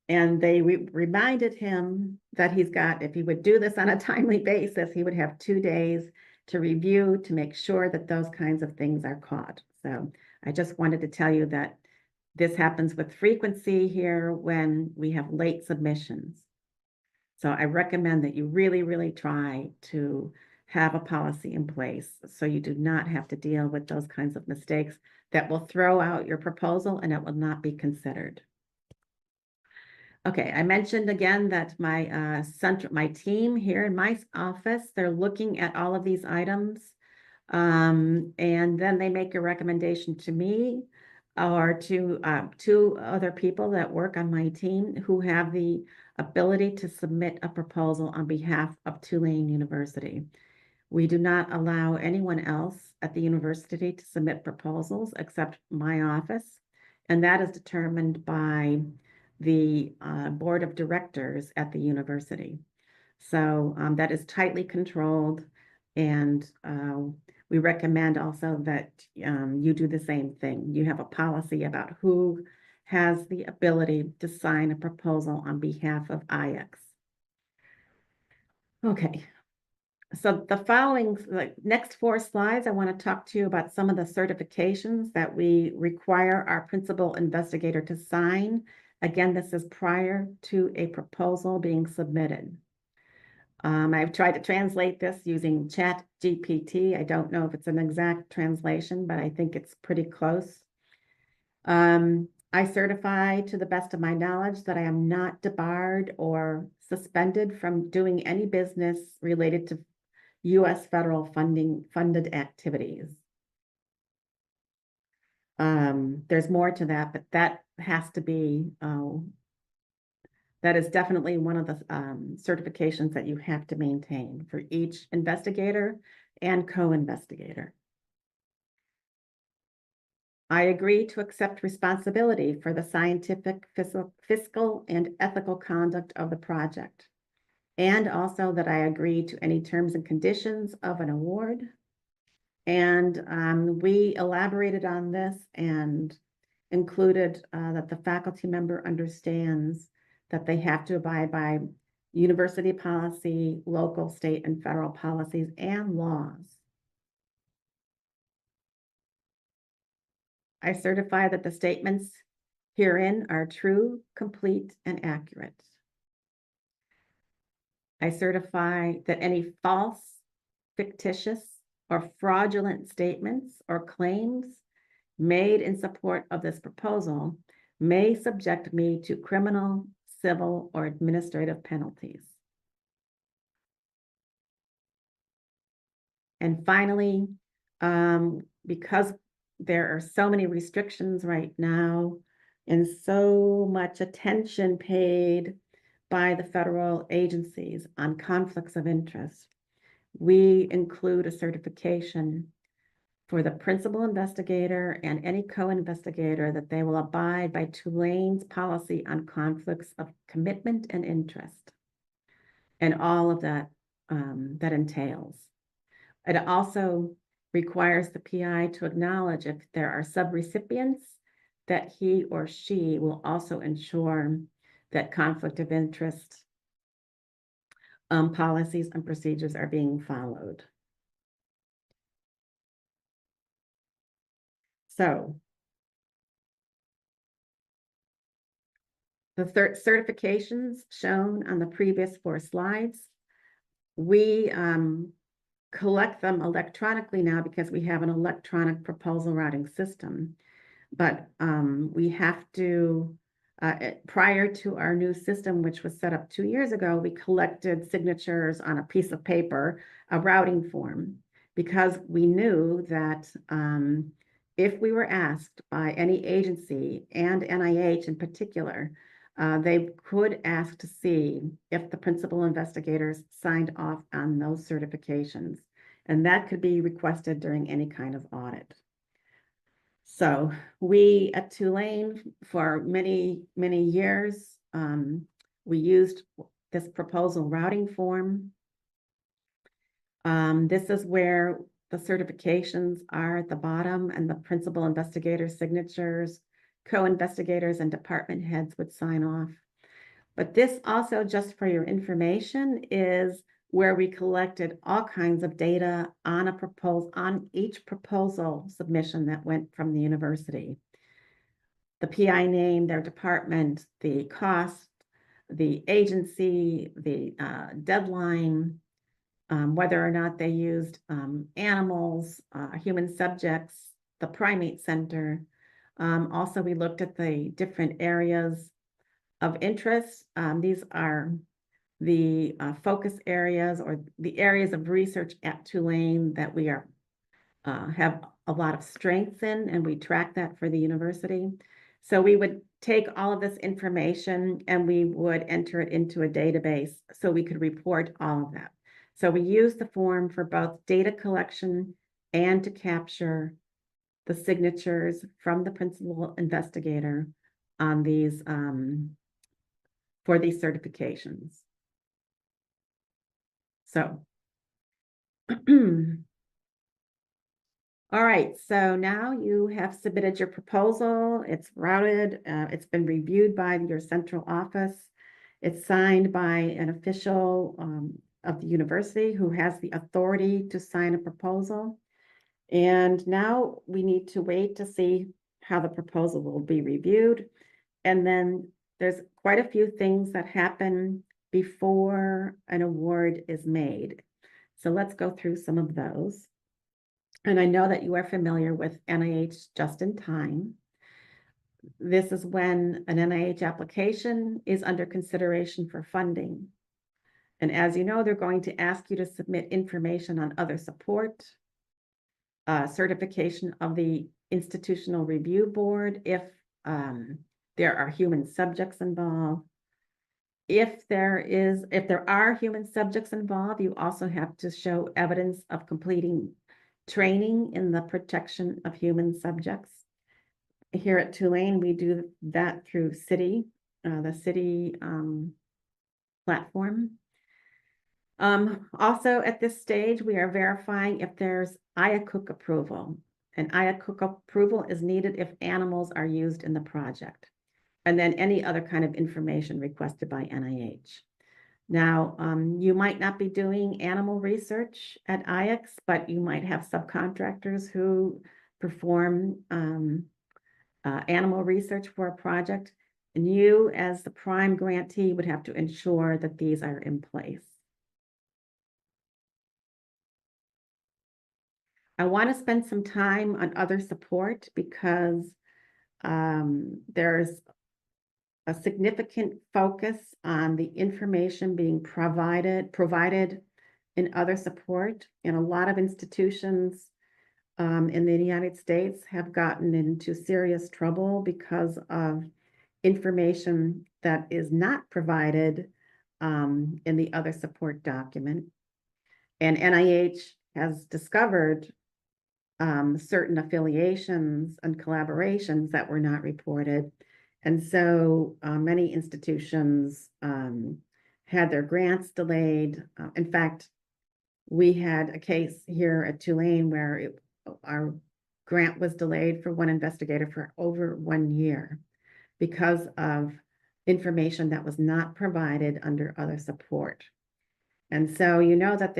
And they reminded him that he's got, if he would do this on a timely basis, he would have 2 days to review to make sure that those kinds of things are caught. So I just wanted to tell you that this happens with frequency here when we have late submissions. So I recommend that you really, really try to have a policy in place so you do not have to deal with those kinds of mistakes that will throw out your proposal and it will not be considered. Okay, I mentioned again that my team here in my office, they're looking at all of these items, and then they make a recommendation to me or to 2 other people that work on my team who have the ability to submit a proposal on behalf of Tulane University. We do not allow anyone else at the university to submit proposals except my office, and that is determined by the board of directors at the university. So that is tightly controlled, and we recommend also that you do the same thing. You have a policy about who has the ability to sign a proposal on behalf of IX. Okay, So the following, like next 4 slides, I want to talk to you about some of the certifications that we require our principal investigator to sign. Again, this is prior to a proposal being submitted. I've tried to translate this using ChatGPT. I don't know if it's an exact translation, but I think it's pretty close. I certify to the best of my knowledge that I am not debarred or suspended from doing any business related to U.S. federal funded activities. There's more to that, but that has to be, that is definitely one of the certifications that you have to maintain for each investigator and co-investigator. I agree to accept responsibility for the scientific, fiscal, and ethical conduct of the project. And also that I agree to any terms and conditions of an award. And we elaborated on this and included that the faculty member understands that they have to abide by university policy, local, state, and federal policies and laws. I certify that the statements herein are true, complete, and accurate. I certify that any false, fictitious, or fraudulent statements or claims made in support of this proposal may subject me to criminal, civil, or administrative penalties. And finally, because there are so many restrictions right now and so much attention paid by the federal agencies on conflicts of interest, we include a certification for the principal investigator and any co-investigator that they will abide by Tulane's policy on conflicts of commitment and interest, and all of that that entails. It also requires the PI to acknowledge if there are subrecipients that he or she will also ensure that conflict of interest policies and procedures are being followed. So the certifications shown on the previous 4 slides, we collect them electronically now because we have an electronic proposal routing system. But we have to, prior to our new system, which was set up 2 years ago, we collected signatures on a piece of paper, a routing form, because we knew that if we were asked by any agency, and NIH in particular, they could ask to see if the principal investigators signed off on those certifications, and that could be requested during any kind of audit. So we at Tulane, for many, many years, we used this proposal routing form. This is where the certifications are at the bottom, and the principal investigator signatures, co-investigators and department heads would sign off. But this also, just for your information, is where we collected all kinds of data on on each proposal submission that went from the university. The PI name, their department, the cost, the agency, the deadline, whether or not they used animals, human subjects, the primate center. Also, we looked at the different areas of interest. These are the focus areas or the areas of research at Tulane that we are have a lot of strengths in, and we track that for the university. So we would take all of this information and we would enter it into a database so we could report all of that. So we use the form for both data collection and to capture the signatures from the principal investigator on these for these certifications. So, all right, so now you have submitted your proposal. It's routed, it's been reviewed by your central office. It's signed by an official of the university who has the authority to sign a proposal. And now we need to wait to see how the proposal will be reviewed. And then there's quite a few things that happen before an award is made. So let's go through some of those. And I know that you are familiar with NIH Just in Time. This is when an NIH application is under consideration for funding. And as you know, they're going to ask you to submit information on other support, certification of the institutional review board if there are human subjects involved. If there are human subjects involved, you also have to show evidence of completing training in the protection of human subjects. Here at Tulane, we do that through the city platform. Also at this stage, we are verifying if there's IACUC approval. And IACUC approval is needed if animals are used in the project. And then any other kind of information requested by NIH. Now, you might not be doing animal research at IACS, but you might have subcontractors who perform animal research for a project. And you, as the prime grantee, would have to ensure that these are in place. I want to spend some time on other support because there's a significant focus on the information being provided in other support. And a lot of institutions in the United States have gotten into serious trouble because of information that is not provided in the other support document. And NIH has discovered certain affiliations and collaborations that were not reported. And so many institutions had their grants delayed. In fact, we had a case here at Tulane where our grant was delayed for one investigator for over 1 year because of information that was not provided under other support. And so you know that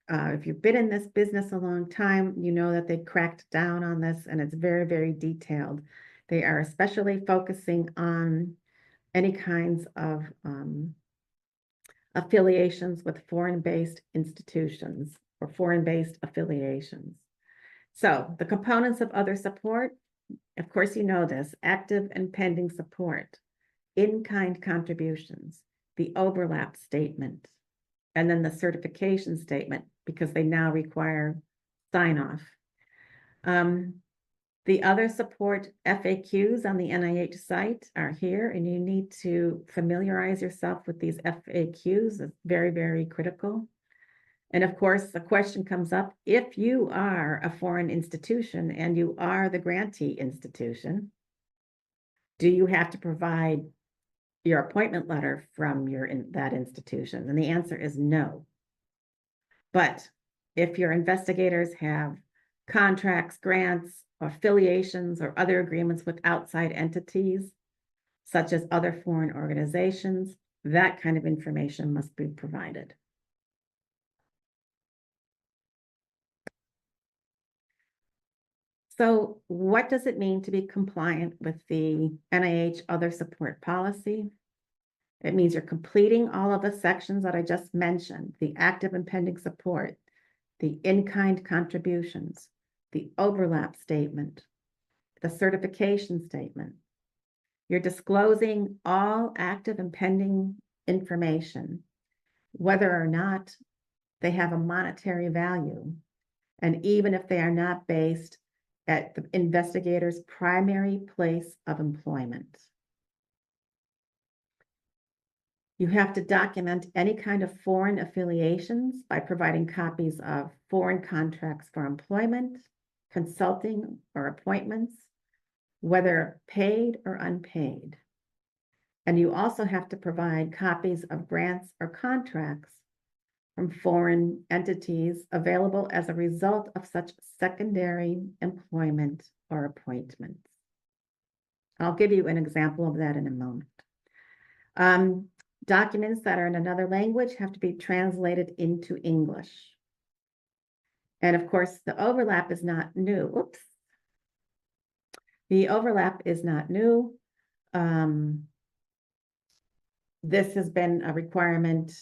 if you've been in this business a long time, you know that they've cracked down on this, and it's very, very detailed. They are especially focusing on any kinds of affiliations with foreign-based institutions or foreign-based affiliations. So the components of other support, of course, you know this: active and pending support, in-kind contributions, the overlap statement, and then the certification statement, because they now require sign-off. The other support FAQs on the NIH site are here, and you need to familiarize yourself with these FAQs. It's very, very critical. And of course, the question comes up, if you are a foreign institution and you are the grantee institution, do you have to provide your appointment letter from that institution? And the answer is no. But if your investigators have contracts, grants, affiliations, or other agreements with outside entities, such as other foreign organizations, that kind of information must be provided. So what does it mean to be compliant with the NIH other support policy? It means you're completing all of the sections that I just mentioned: the active and pending support, the in-kind contributions, the overlap statement, the certification statement. You're disclosing all active and pending information, whether or not they have a monetary value, and even if they are not based at the investigator's primary place of employment. You have to document any kind of foreign affiliations by providing copies of foreign contracts for employment, consulting, or appointments, whether paid or unpaid. And you also have to provide copies of grants or contracts from foreign entities available as a result of such secondary employment or appointments. I'll give you an example of that in a moment. Documents that are in another language have to be translated into English. And of course, the overlap is not new. Oops. The overlap is not new. This has been a requirement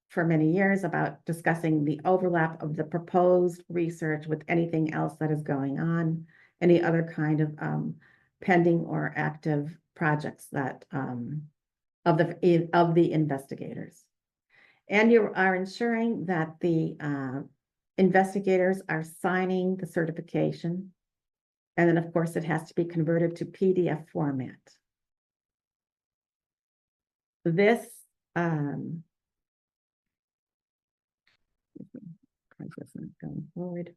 for many years about discussing the overlap of the proposed research with anything else that is going on, any other kind of pending or active projects that of the investigators. And you are ensuring that the investigators are signing the certification. And then, of course, it has to be converted to PDF format. This going forward.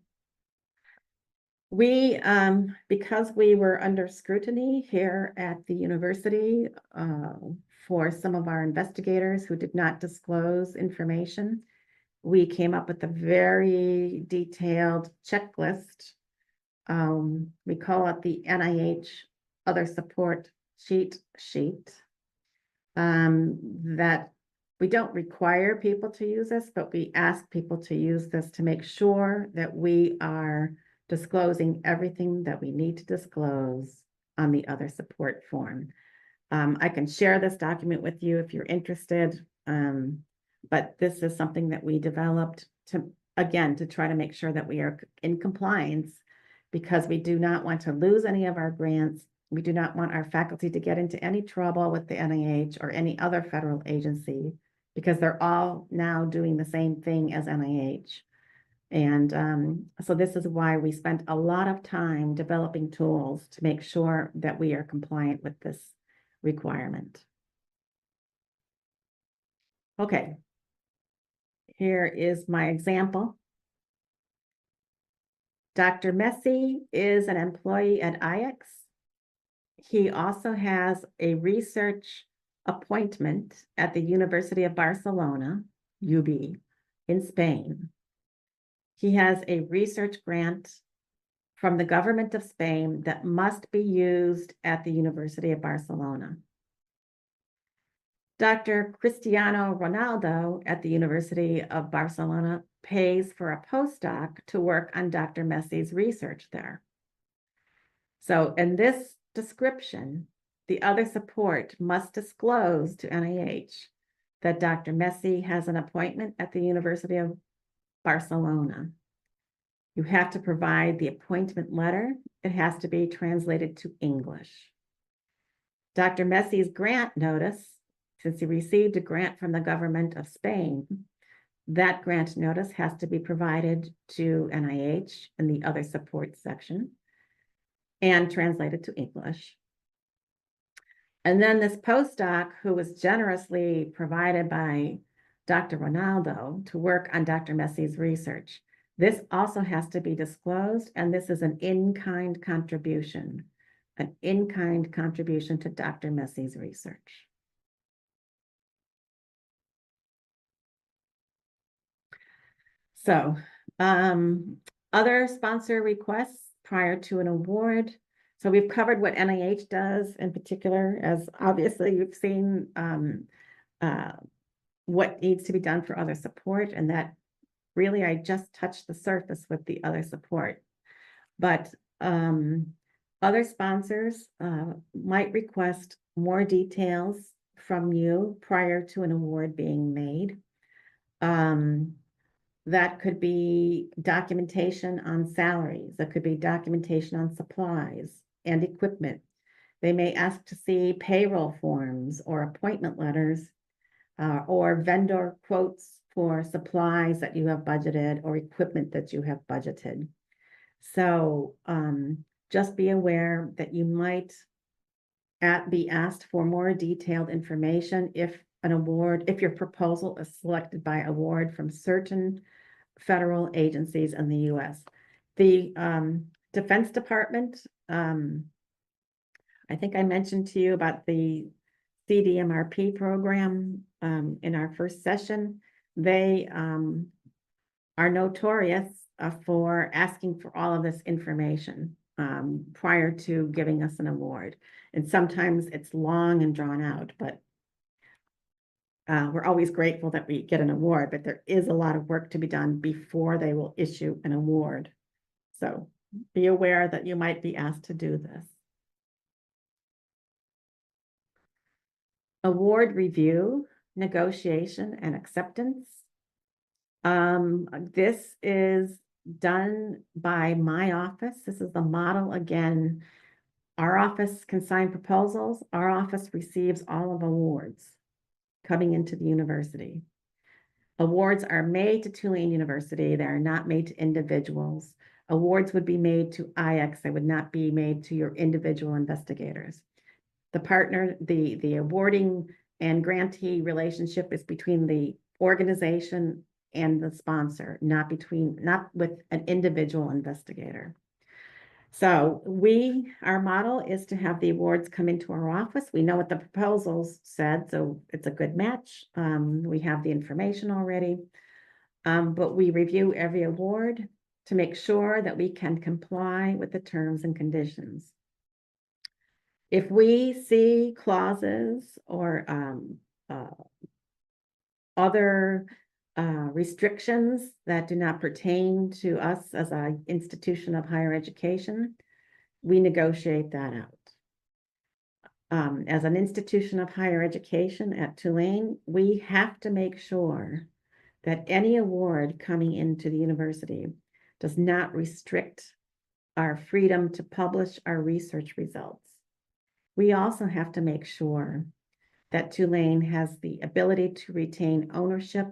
We, because we were under scrutiny here at the university for some of our investigators who did not disclose information, we came up with a very detailed checklist. We call it the NIH Other Support Sheet. That we don't require people to use this, but we ask people to use this to make sure that we are disclosing everything that we need to disclose on the other support form. I can share this document with you if you're interested, but this is something that we developed to, again, to try to make sure that we are in compliance, because we do not want to lose any of our grants. We do not want our faculty to get into any trouble with the NIH or any other federal agency, because they're all now doing the same thing as NIH. And so this is why we spent a lot of time developing tools to make sure that we are compliant with this requirement. Okay, here is my example. Dr. Messi is an employee at IX. He also has a research appointment at the University of Barcelona, UB, in Spain. He has a research grant from the government of Spain that must be used at the University of Barcelona. Dr. Cristiano Ronaldo at the University of Barcelona pays for a postdoc to work on Dr. Messi's research there. So in this description, the other support must disclose to NIH that Dr. Messi has an appointment at the University of Barcelona. You have to provide the appointment letter. It has to be translated to English. Dr. Messi's grant notice, since he received a grant from the government of Spain, that grant notice has to be provided to NIH in the other support section and translated to English. And then this postdoc, who was generously provided by Dr. Ronaldo to work on Dr. Messi's research, this also has to be disclosed, and this is an in-kind contribution to Dr. Messi's research. So, other sponsor requests prior to an award. So we've covered what NIH does in particular, as obviously you've seen what needs to be done for other support, and that really I just touched the surface with the other support. But other sponsors might request more details from you prior to an award being made. That could be documentation on salaries. That could be documentation on supplies and equipment. They may ask to see payroll forms or appointment letters or vendor quotes for supplies that you have budgeted or equipment that you have budgeted. So just be aware that you might be asked for more detailed information if your proposal is selected by award from certain federal agencies in the US. The Defense Department, I think I mentioned to you about the CDMRP program in our first session. They are notorious for asking for all of this information prior to giving us an award. And sometimes it's long and drawn out, but we're always grateful that we get an award, but there is a lot of work to be done before they will issue an award. So be aware that you might be asked to do this. Award review, negotiation, and acceptance. This is done by my office. This is the model again. Our office can sign proposals. Our office receives all of awards coming into the university. Awards are made to Tulane University. They are not made to individuals. Awards would be made to IX. They would not be made to your individual investigators. The partner, the awarding and grantee relationship is between the organization and the sponsor, not with an individual investigator. So our model is to have the awards come into our office. We know what the proposals said, so it's a good match. We have the information already, but we review every award to make sure that we can comply with the terms and conditions. If we see clauses or other restrictions that do not pertain to us as an institution of higher education, we negotiate that out. As an institution of higher education at Tulane, we have to make sure that any award coming into the university does not restrict our freedom to publish our research results. We also have to make sure that Tulane has the ability to retain ownership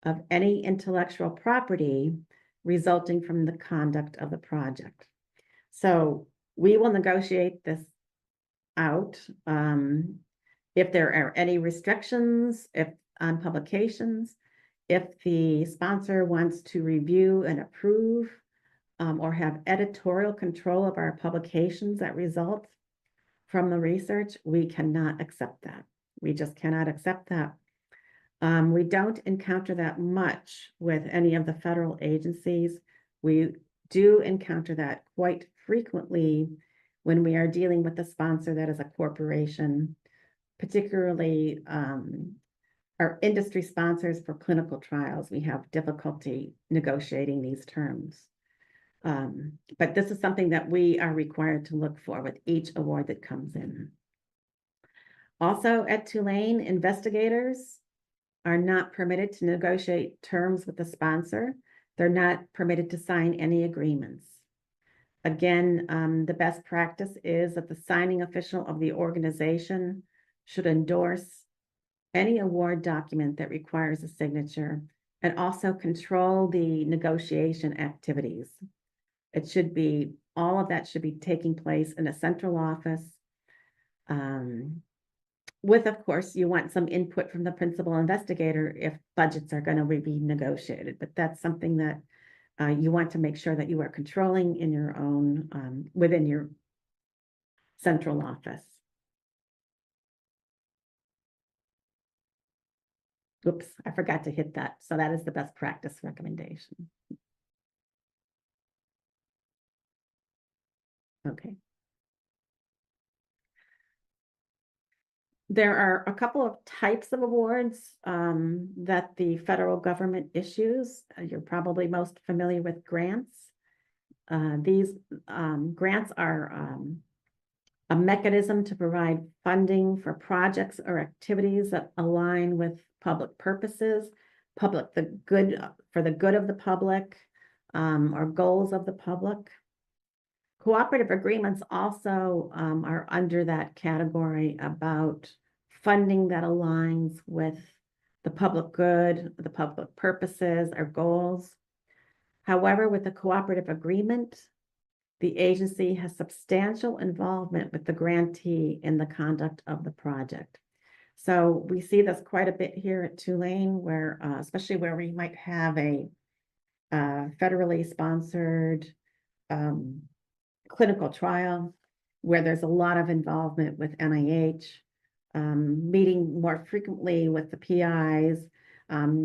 of any intellectual property resulting from the conduct of the project. So we will negotiate this out. If there are any restrictions, on publications, if the sponsor wants to review and approve or have editorial control of our publications that result from the research, we cannot accept that. We just cannot accept that. We don't encounter that much with any of the federal agencies. We do encounter that quite frequently when we are dealing with a sponsor that is a corporation, particularly our industry sponsors for clinical trials. We have difficulty negotiating these terms. But this is something that we are required to look for with each award that comes in. Also at Tulane, investigators are not permitted to negotiate terms with the sponsor. They're not permitted to sign any agreements. Again, the best practice is that the signing official of the organization should endorse any award document that requires a signature and also control the negotiation activities. It should be, all of that should be taking place in a central office. With, of course, you want some input from the principal investigator if budgets are going to be negotiated, but that's something that you want to make sure that you are controlling in your own, within your central office. Oops, I forgot to hit that. So that is the best practice recommendation. Okay. There are a couple of types of awards that the federal government issues. You're probably most familiar with grants. These grants are a mechanism to provide funding for projects or activities that align with public purposes, for the good of the public, or goals of the public. Cooperative agreements also are under that category about funding that aligns with the public good, the public purposes, or goals. However, with a cooperative agreement, the agency has substantial involvement with the grantee in the conduct of the project. So we see this quite a bit here at Tulane, where especially where we might have a federally sponsored clinical trial where there's a lot of involvement with NIH, meeting more frequently with the PIs,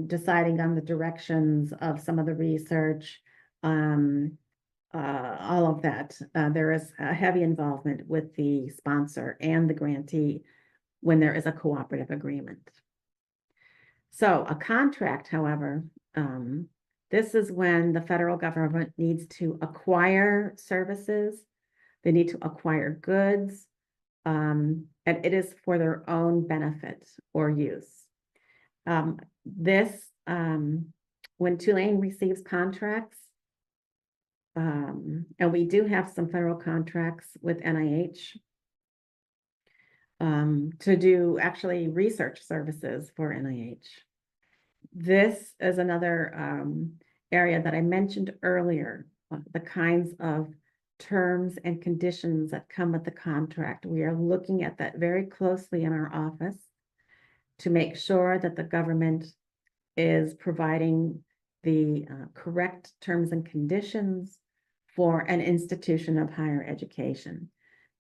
deciding on the directions of some of the research, all of that. There is a heavy involvement with the sponsor and the grantee when there is a cooperative agreement. So a contract, however, this is when the federal government needs to acquire services, they need to acquire goods, and it is for their own benefit or use. When Tulane receives contracts, and we do have some federal contracts with NIH to do actually research services for NIH. This is another area that I mentioned earlier, the kinds of terms and conditions that come with the contract. We are looking at that very closely in our office to make sure that the government is providing the correct terms and conditions for an institution of higher education.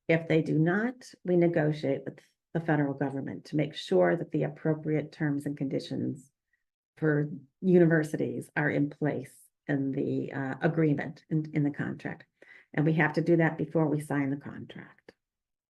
If they do not, we negotiate with the federal government to make sure that the appropriate terms and conditions for universities are in place in the agreement in the contract. And we have to do that before we sign the contract.